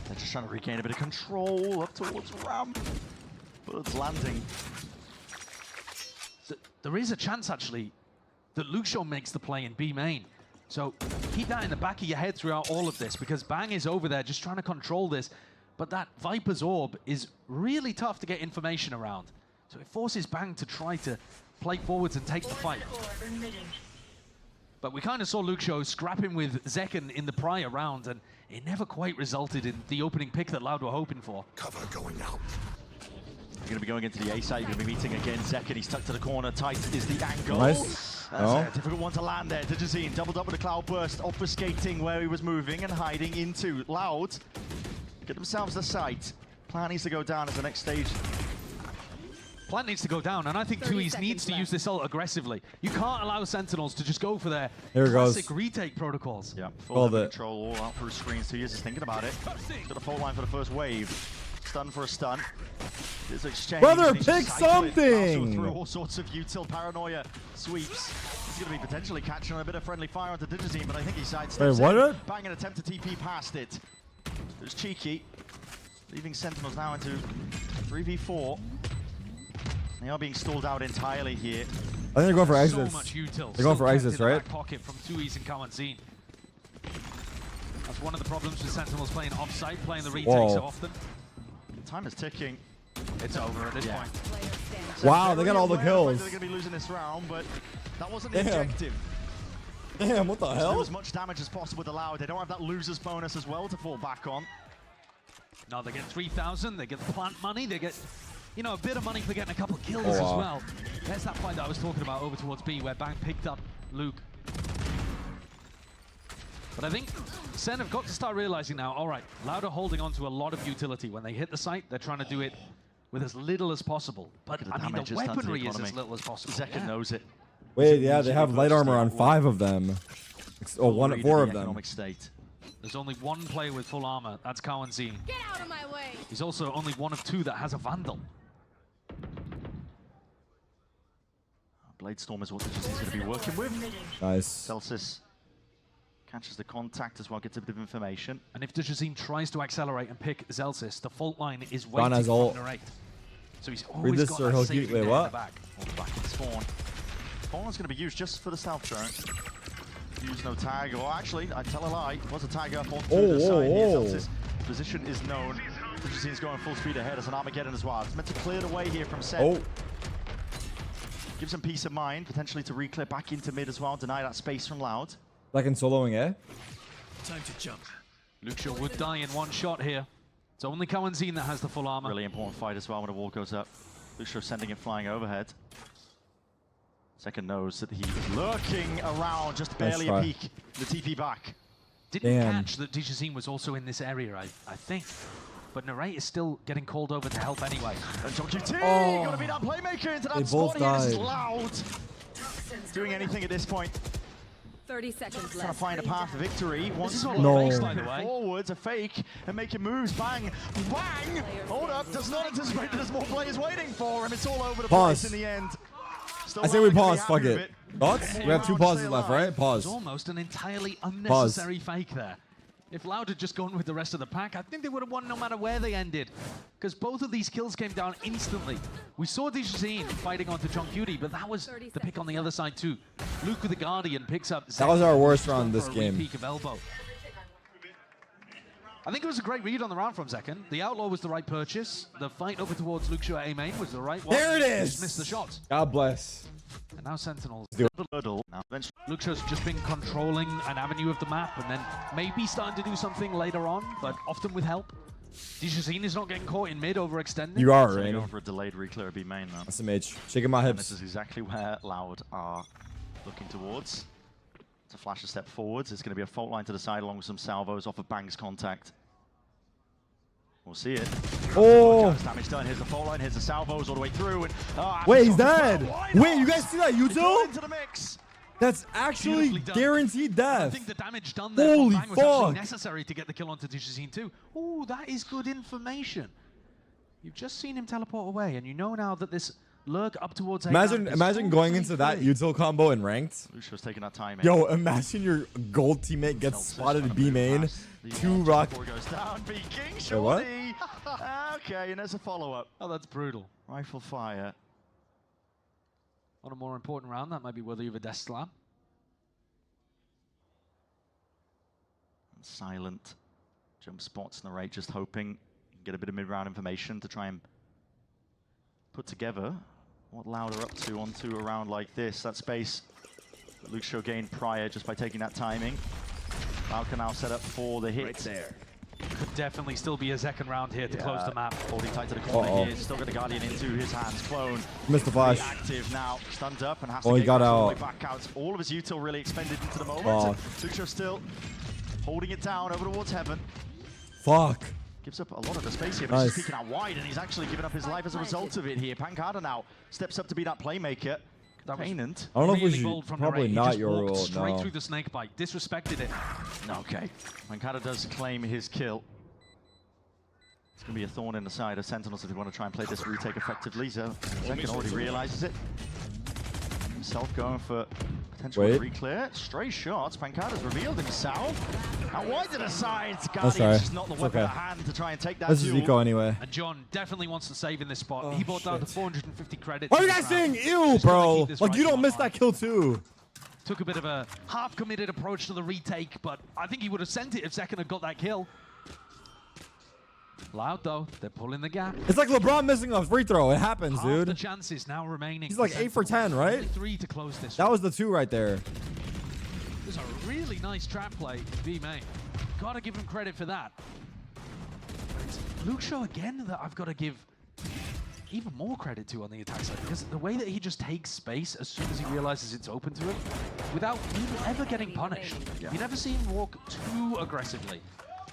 They're just trying to regain a bit of control up towards ramp. But it's landing. There is a chance, actually, that Luxio makes the play in B main. So keep that in the back of your head throughout all of this, because Bang is over there just trying to control this. But that Viper's Orb is really tough to get information around. So it forces Bang to try to play forwards and take the fight. But we kind of saw Luxio scrapping with Zekken in the prior round, and it never quite resulted in the opening pick that Loud were hoping for. Cover going out. You're going to be going into the A side. You're going to be meeting again Zekken. He's tucked to the corner. Tight is the angle. Nice. That's a difficult one to land there. Digizine doubled up with a cloud burst, obfuscating where he was moving and hiding into. Loud get themselves the site. Plan needs to go down as the next stage. Plan needs to go down, and I think 2Es needs to use this ult aggressively. You can't allow Sentinels to just go for their classic retake protocols. Yeah, full control all out through screens. 2Es is thinking about it. Got a fault line for the first wave. Stun for a stun. There's exchange. Brother, pick something! Through all sorts of util paranoia sweeps. He's going to be potentially catching a bit of friendly fire onto Digizine, but I think he sidesteps it. Bang an attempt to TP past it. It was cheeky, leaving Sentinels now into 3v4. They are being stalled out entirely here. I think they're going for exits. So much util. They're going for exits, right? Back pocket from 2Es and Kawanzine. That's one of the problems with Sentinels playing offsite, playing the retake so often. Time is ticking. It's over at this point. Wow, they got all the kills. They're going to be losing this round, but that wasn't the objective. Damn, what the hell? Do as much damage as possible with the Loud. They don't have that loser's bonus as well to fall back on. No, they get 3,000, they get the plant money, they get, you know, a bit of money for getting a couple of kills as well. There's that fight that I was talking about over towards B, where Bang picked up Luke. But I think Sen have got to start realizing now, all right, Loud are holding on to a lot of utility. When they hit the site, they're trying to do it with as little as possible. But I mean, the weaponry is as little as possible. Zekken knows it. Wait, yeah, they have light armor on 5 of them. Oh, 4 of them. State. There's only one player with full armor. That's Kawanzine. Get out of my way. He's also only one of 2 that has a Vandal. Bladestorm is what he's going to be working with. Nice. Celsius catches the contact as well, gets a bit of information. And if Dejazine tries to accelerate and pick Zelsis, the fault line is waiting has for ult. Narrate. So he's Read always this, got sir. that He'll safety keep. Wait, net in what? the back. Back in spawn. Spawn is going to be used just for the stealth drone. Use no tag. Well, actually, I tell a lie. It was a tag up on the side here. Celsius position is known. Dejazine's going full speed ahead as an Armageddon as well. It's meant to clear the way here from Sen. Oh. Gives him peace of mind, potentially to re-clear back into mid as well, deny that space from Loud. Like in soloing, eh? Time to jump. Luxio would die in one shot here. It's only Kawanzine that has the full armor. Really important fight as well when the wall goes up. Luxio sending it flying overhead. Second knows that he is lurking around, just barely a peek. The TP back. Didn't catch that Dejazine was also in this area, I think. But Narrate is still getting called over to help anyway. And JohnQT gonna be that playmaker into that They spot both here. This is died. Loud. Doing anything at this point. 30 seconds left. Trying to find a path to victory. Once not No. face, by the way. Forwards, a fake, and making moves. Bang, bang. Hold up, does not anticipate that there's more players waiting for him. It's all over the Pause. place in the end. Still I say we Loud gonna be pause. happy Fuck with it. Thoughts? We have 2 pauses left, right? It's Pause. almost an entirely unnecessary fake there. If Loud had just gone with the rest of the pack, I think they would have won no matter where they ended. Because both of these kills came down instantly. We saw Dejazine fighting onto JohnQT, but that was the pick on the other side too. Luke with the Guardian picks up. That was our worst round this game. Peak of elbow. I think it was a great read on the round from Zekken. The Outlaw was the right purchase. The fight over towards Luxio A main was the right one. There it He is! just missed the shot. God bless. And now Sentinels. Now, Luxio's just been controlling an avenue of the map and then maybe starting to do something later on, but often with help. Dejazine is not getting caught in mid, overextending. You are, going Rain. for a delayed re-clear B main now. That's a mage. Shaking my And this hips. is exactly where Loud are looking towards. To flash a step forwards. It's going to be a fault line to the side along with some salvos off of Bang's contact. We'll see it. Oh! Damage done. Here's the fault line. Here's the salvos all the way through. And, Wait, he's dead! Wait, you guys see that util? Into the mix. That's actually Beautifully done. guaranteed I death. think the damage done there Holy from Bang was actually fuck. necessary to get the kill onto Dejazine too. Oh, that is good information. You've just seen him teleport away, and you know now that this lurk up towards Imagine going into that util combo in ranked. Luxio's taking that time. Yo, imagine your gold teammate gets spotted B main. 2 rock. Goes down. B King, Wait, what? surely. Okay, and there's a follow-up. Oh, that's brutal. Rifle fire. On a more important round, that might be worthy of a death slam. Silent. Jump spots, Narrate just hoping get a bit of mid-round information to try and put together what Loud are up to onto a round like this. That space that Luxio gained prior just by taking that timing. Loud can now set up for the hit. Right there. Could definitely still be a second round here to close the map. Holding tight to the corner here. Still got the Guardian into his hands. Clone. Missed the flash. Active now. Stunned up and has Oh, to he got all the out. way back out. All of his util really expended into the moment. Oh. Luxio still holding it down over towards heaven. Fuck. Gives up a lot of the space here, but Nice. he's peeking out wide, and he's actually given up his life as a result of it here. Pancada now steps up to be that playmaker. That was Painant. I don't know if we really should. bold from Probably Narrate. He not just your walked role. straight No. through the snake bite. Disrespected it. Okay. Pancada does claim his kill. It's going to be a thorn in the side of Sentinels if they want to try and play this retake effectively. So Zekken already realizes it. Himself going for potential re-clear. Stray shots. Pancada's revealed himself. Now wide to the sides. Guardian's just not the weapon at hand to try and take that This is duel. Eco anyway. And John definitely wants to save in this spot. Oh, He bought down to shit. 450 credits. Why are in you this guys saying round. ew, Just trying to bro? keep this Like, you rifle don't miss online. that kill too. Took a bit of a half-committed approach to the retake, but I think he would have sent it if Zekken had got that kill. Loud though, they're pulling the gap. It's like LeBron missing a free throw. It happens, Half the dude. chances now remaining. He's like 8 for 10, right? Only 3 to close this. That was the 2 right there. There's a really nice trap play, B-Main. Gotta give him credit for that. It's Luxio again that I've got to give even more credit to on the attack side, because the way that he just takes space as soon as he realizes it's open to him, without even ever getting punished. You never see him walk too aggressively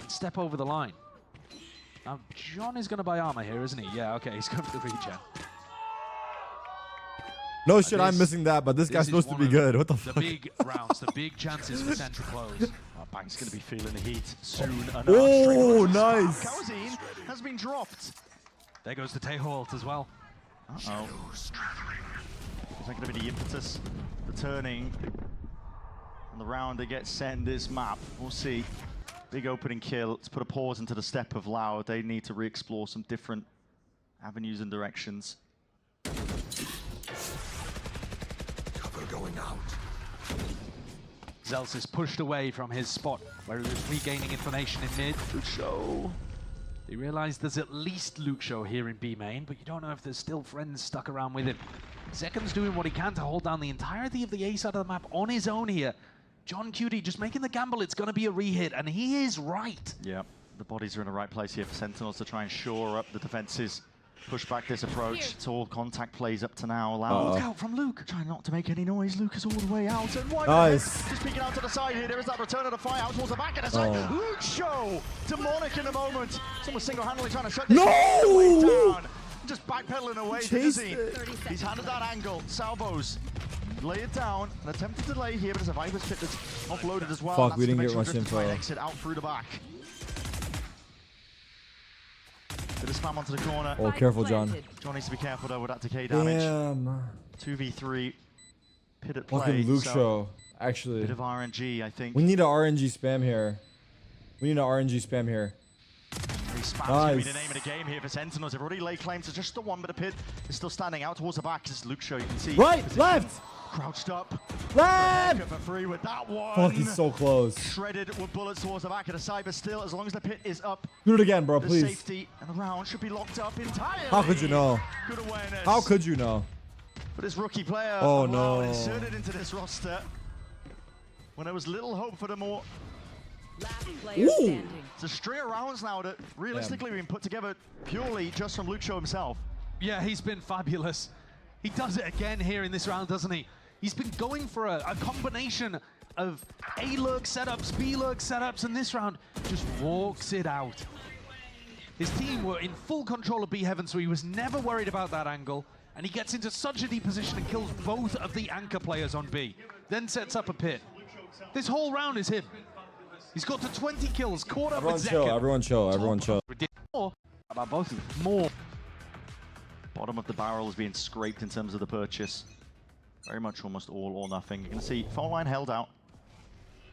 and step over the line. Now, John is going to buy armor here, isn't he? Yeah, okay, he's going for the regen. No shit, I'm missing that, but this guy's supposed to be good. What the fuck? The big rounds, the big chances for 10 to close. Bang's going to be feeling the heat soon enough. Oh, nice. Kalazine has been dropped. There goes the Taeho ult as well. Uh-oh. Is that going to be the impetus? The turning. And the round they get sent this map. We'll see. Big opening kill. Let's put a pause into the step of Loud. They need to re-explore some different avenues and directions. Cover going out. Zels is pushed away from his spot where he was regaining information in mid. Lucio. They realize there's at least Lucio here in B main, but you don't know if there's still friends stuck around with him. Zekken's doing what he can to hold down the entirety of the A side of the map on his own here. John Cutie just making the gamble, it's going to be a re-hit, and he is right. Yeah, the bodies are in the right place here for Sentinels to try and shore up the defenses. Push back this approach. It's all contact plays up to now. Look out from Luke. Trying not to make any noise. Luke is all the way out. And why nice. Just peeking out to the side here. There is that return of the fire out towards the back of the side. Luke show demonic in the moment. Someone single-handedly trying to shut this down. Just backpedaling away to Dazine. He's handed that angle. Salvos. Lay it down. An attempted delay here, but it's a Viper's pit that's offloaded as well. Fuck, we didn't get much info. Exit out through the back. Bit of spam onto the corner. Oh, careful, John. John needs to be careful though with that decay damage. Damn. 2v3. Pit at play. Fucking Luke so show, actually. Bit of RNG, I think. We need an RNG spam here. We need an RNG spam here. Spam's gonna be the name of the game here for Sentinels. They've already laid claim to just the one, but the pit is still standing out towards the back. This is Luke show, you can see. Right, left! Crouched up. Left! For free with that one. Fuck, he's so close. Shredded with bullets towards the back of the side, but still, as long as the pit is up, do it again, bro, please. The safety and the round should be locked up entirely. How could you know? Good awareness. How could you know? But this rookie player, oh no, inserted into this roster when there was little hope for the more. It's a string of rounds now that realistically been put together purely just from Luke Show himself. Yeah, he's been fabulous. He does it again here in this round, doesn't he? He's been going for a combination of A lurk setups, B lurk setups, and this round just walks it out. His team were in full control of B heaven, so he was never worried about that angle. And he gets into such a deep position and kills both of the anchor players on B. Then sets up a pit. This whole round is him. He's got to 20 kills, caught up with Zekken. Everyone chill, everyone chill. More about both of them. More. Bottom of the barrel is being scraped in terms of the purchase. Very much almost all or nothing. You can see phone line held out.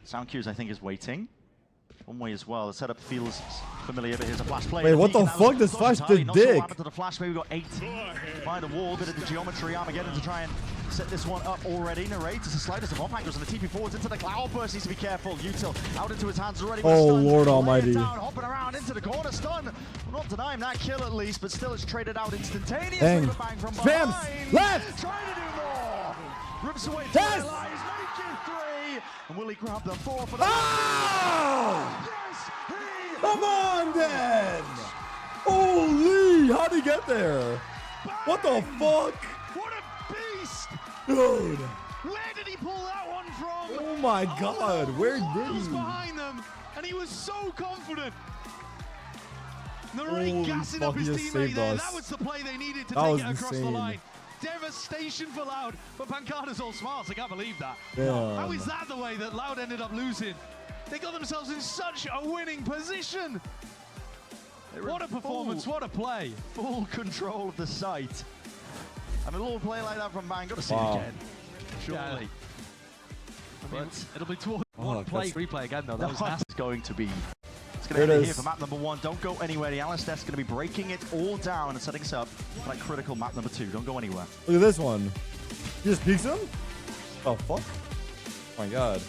Sound cues, I think, is waiting. One way as well. The setup feels familiar, but here's a flash play. Wait, what the fuck? This flash did dick. Not sure to the flash. Maybe we got 18 by the wall. Bit of the geometry. Armageddon to try and set this one up already. Narrates the slightest of off angles and the TP forwards into the cloud burst. Needs to be careful. Util out into his hands already. Oh, Lord Almighty. Down, hopping around into the corner. Stun. We're not denying that kill at least, but still it's traded out instantaneously. Dang. Bang from behind. Spams. Left. Trying to do more. Rips away. Yes. Making 3. And will he grab the 4 for the... Oh! Yes, he... Come on, then! Holy! How'd he get there? Bang! What the fuck? What a beast! Dude! Where did he pull that one from? Oh my god, where did He's he? behind them, and he was so confident. Holy Narrate gassing fuck, up his he just teammate saved there. us. That was the play they needed to That take was it across the insane. line. Devastation for Loud, but Pancada's all smiles. I can't believe that. Damn. How is that the way that Loud ended up losing? They got themselves in such a winning position. What a performance, what a play. Full control of the site. And a little play like that from Bang, got to see Wow. it again. Surely. I mean, it'll be towards one play, replay again though. That was nasty. It's going to be. It's going There to it be here is. for map number 1. Don't go anywhere. The Alistair's going to be breaking it all down and setting us up for like critical map number 2. Don't go anywhere. Look at this one. He just peeks him? Oh, fuck. Oh my god.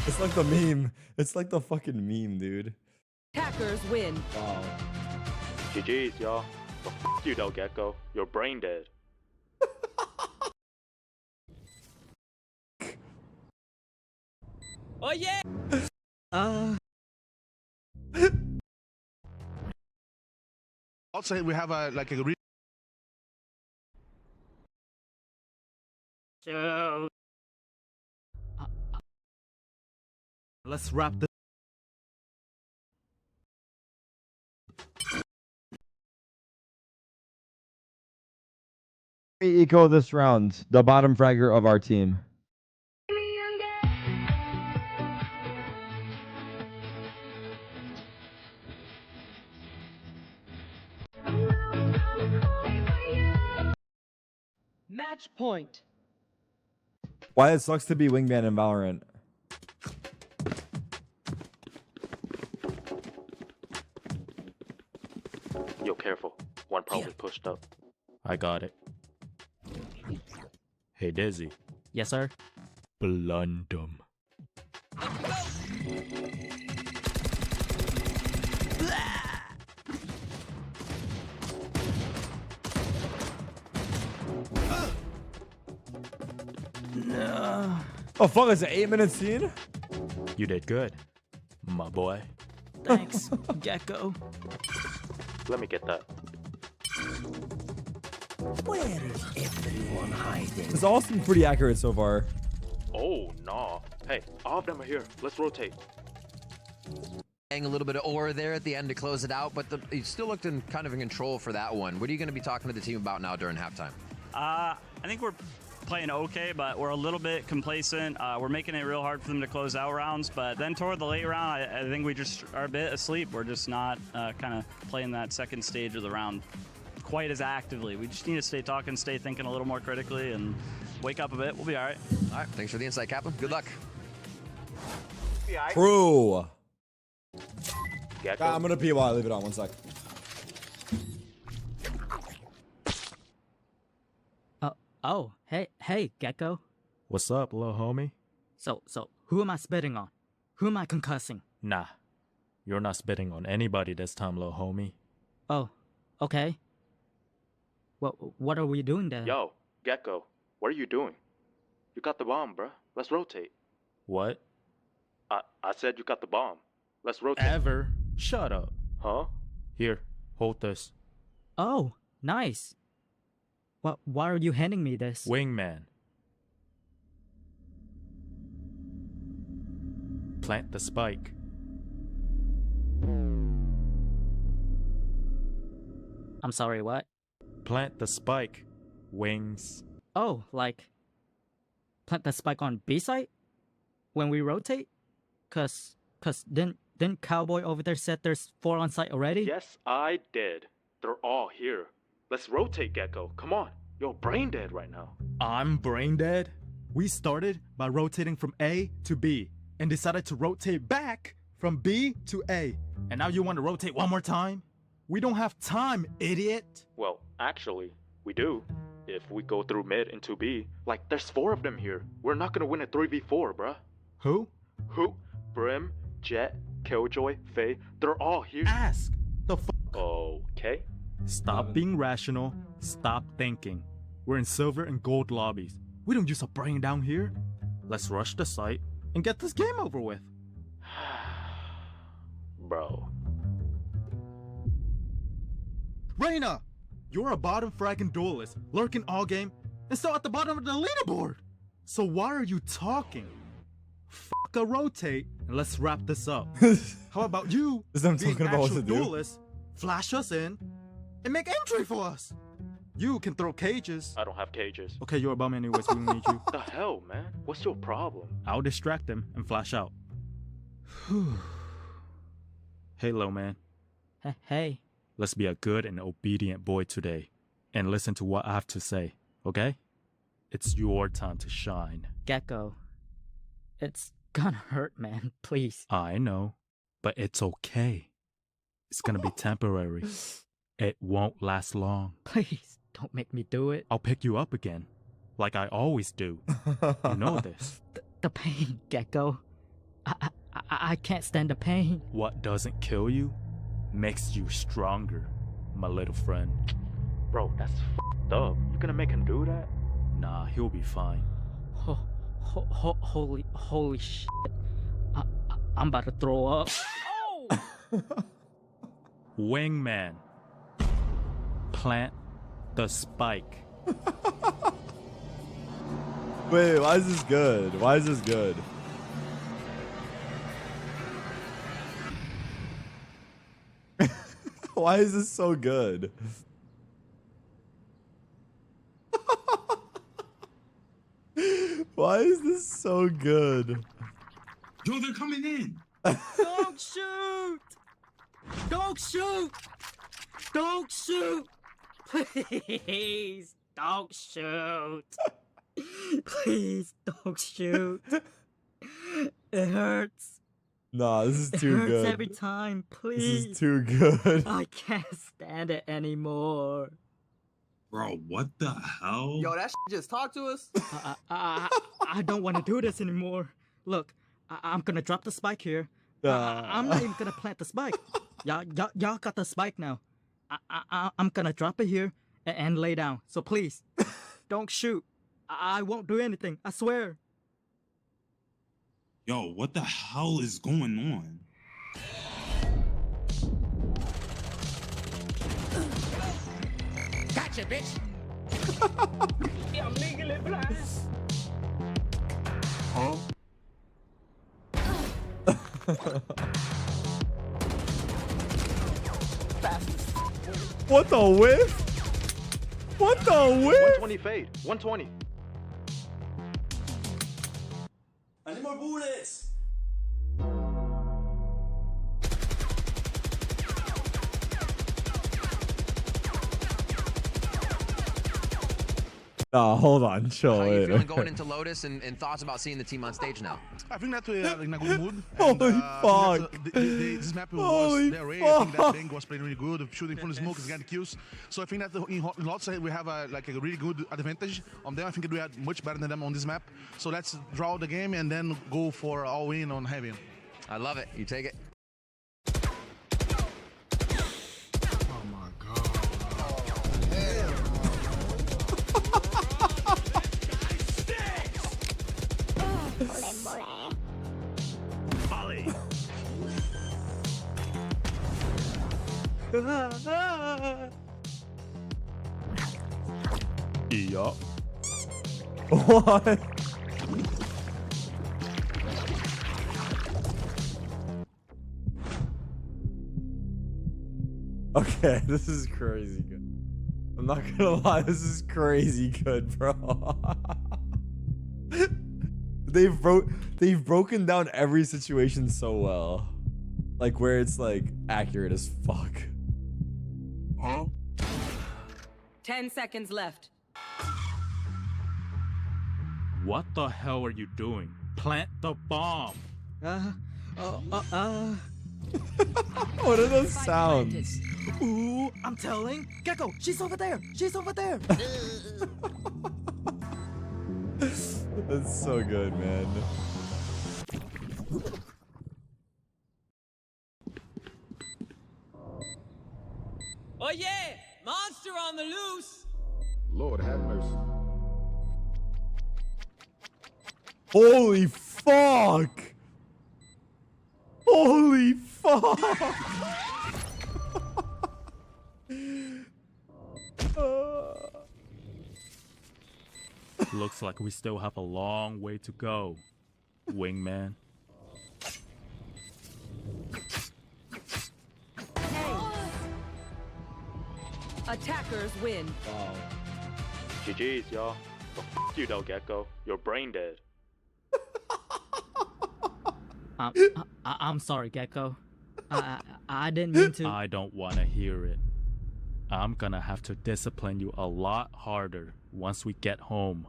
It's like the meme. It's like the fucking meme, dude. Hackers win. Wow. GG's, y'all. But f you, though, Gecko. You're brain dead. Oh yeah! Also, we have a So Let's wrap this. Eco this round, the bottom fragger of our team. Match point. Why it sucks to be wingman in Valorant. Yo, careful. One probably pushed up. I got it. Hey, Dizzy. yes, sir. Blundum. Oh fuck, it's an 8-minute scene? You did good, my boy. Thanks, Gecko. Let me get that. Where is everyone hiding? This all seems pretty accurate so far. Oh, nah. Hey, all of them are here. Let's rotate. A little bit of aura there at the end to close it out, but he still looked in kind of in control for that one. What are you going to be talking to the team about now during halftime? I think we're playing okay, but we're a little bit complacent. We're making it real hard for them to close out rounds, but then toward the late round, I think we just are a bit asleep. We're just not kind of playing that second stage of the round quite as actively. We just need to stay talking, stay thinking a little more critically, and wake up a bit. We'll be all right. All right, thanks for the insight, Kaplan. Good luck. True. Gecko. I'm gonna pee while I leave it on 1 sec. Oh, hey, Gecko. What's up, little homie? So, who am I spitting on? Who am I concussing? Nah, you're not spitting on anybody this time, little homie. Oh, okay. Well, what are we doing then? Yo, Gecko, what are you doing? You got the bomb, bruh. Let's rotate. What? I said you got the bomb. Let's rotate. Ever? Shut up. Huh? Here, hold this. Oh, nice. Why are you handing me this? Wingman. Plant the spike. I'm sorry, what? Plant the spike. Wings. Oh, like plant the spike on B site when we rotate? Cause didn't Cowboy over there said there's 4 on site already? Yes, I did. They're all here. Let's rotate, Gecko. Come on. You're brain dead right now. I'm brain dead? We started by rotating from A to B and decided to rotate back from B to A. And now you want to rotate one more time? We don't have time, idiot. Well, actually, we do. If we go through mid into B, like, there's 4 of them here. We're not gonna win a 3v4, bruh. Who? Who? Brim, Jet, Killjoy, Faye, they're all here. Ask the fuck. Okay. Stop being rational. Stop thinking. We're in silver and gold lobbies. We don't use a brain down here. Let's rush the site and get this game over with. Bro. Reyna, you're a bottom fragging duelist, lurking all game, and still at the bottom of the leaderboard. So why are you talking? Fuck a rotate, and let's wrap this up. How about you, This is what I'm being talking about what actual to do. duelist, flash us in, and make entry for us. You can throw cages. I don't have cages. Okay, you're a bum anyways, we don't need you. The hell, man? What's your problem? I'll distract them and flash out. Hey, low man. Hey. Let's be a good and obedient boy today and listen to what I have to say, okay? It's your time to shine. Gecko. It's gonna hurt, man. Please. I know, but it's okay. It's gonna be temporary. It won't last long. Please, don't make me do it. I'll pick you up again, like I always do. You know this. The pain, Gecko. I can't stand the pain. What doesn't kill you makes you stronger, my little friend. Bro, that's f***ed up. You gonna make him do that? Nah, he'll be fine. Holy shit. I'm about to throw up. Wingman. Plant the spike. Wait, why is this good? Why is this good? Why is this so good? Why is this so good? Yo, they're coming in. Don't shoot! Don't shoot! Don't shoot! Please, don't shoot. Please, don't shoot. It hurts. Nah, this is too It hurts good. every time, please. This is too good. I can't stand it anymore. Bro, what the hell? Yo, that just talk to us. I don't want to do this anymore. Look, I'm gonna drop the spike here. I'm not even gonna plant the spike. Y'all got the spike now. I'm gonna drop it here and lay down. So please, don't shoot. I won't do anything. I swear. Yo, what the hell is going on? Gotcha, bitch. Huh? What the whiff? What the whiff? 120 fade. 120. I need more bullets. Nah, hold on, chill. How are you Wait. feeling going into Lotus and thoughts about seeing the team on stage now? I think that we're in a good mood. Holy And, fuck. This map Holy was their way. I think that fuck. Bang was playing really good, shooting from the smoke, is getting kills. So I think that in Lots we have a really good advantage on them. I think we are much better than them on this map. So let's draw the game and then go for all in on Heaven. I love it. You take it. Oh my god. Yup. What? Okay, this is crazy good. I'm not gonna lie, this is crazy good, bro. They've broken down every situation so well. Like where it's like accurate as fuck. Huh? 10 seconds left. What the hell are you doing? Plant the bomb. What are those sounds? Ooh, I'm telling. Gecko, she's over there. She's over there. That's so good, man. Oh yeah, monster on the loose. Lord have mercy. Holy fuck! Holy fuck! Looks like we still have a long way to go, wingman. Attackers win. Wow. GG's, y'all. But f you though, Gecko. You're brain dead. I'm sorry, Gecko. I didn't mean to. I don't want to hear it. I'm gonna have to discipline you a lot harder once we get home.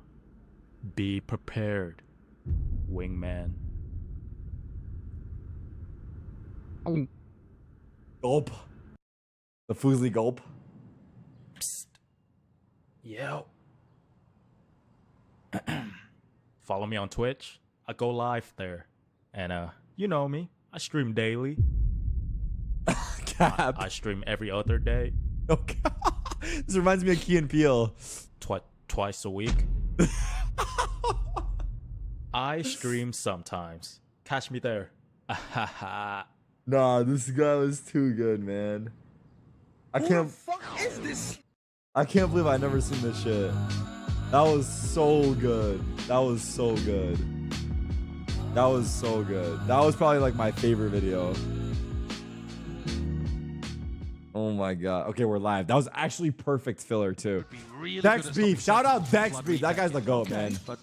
Be prepared, wingman. Gulp. The Fuslie gulp. Psst. Yo. Follow me on Twitch. I go live there. And you know me. I stream daily. Cap. I stream every other day. Okay. This reminds me of Key and Peele. Twice a week. I stream sometimes. Catch me there. Nah, this guy was too good, man. I can't. Fuck is this? I can't believe I never seen this shit. That was so good. That was so good. That was so good. That was probably like my favorite video. Oh my god. Okay, we're live. That was actually perfect filler too. Really Dex good at Beef. stopping Shout out Sentinels Dex flood Beef. That retake. guy's the GOAT, man. But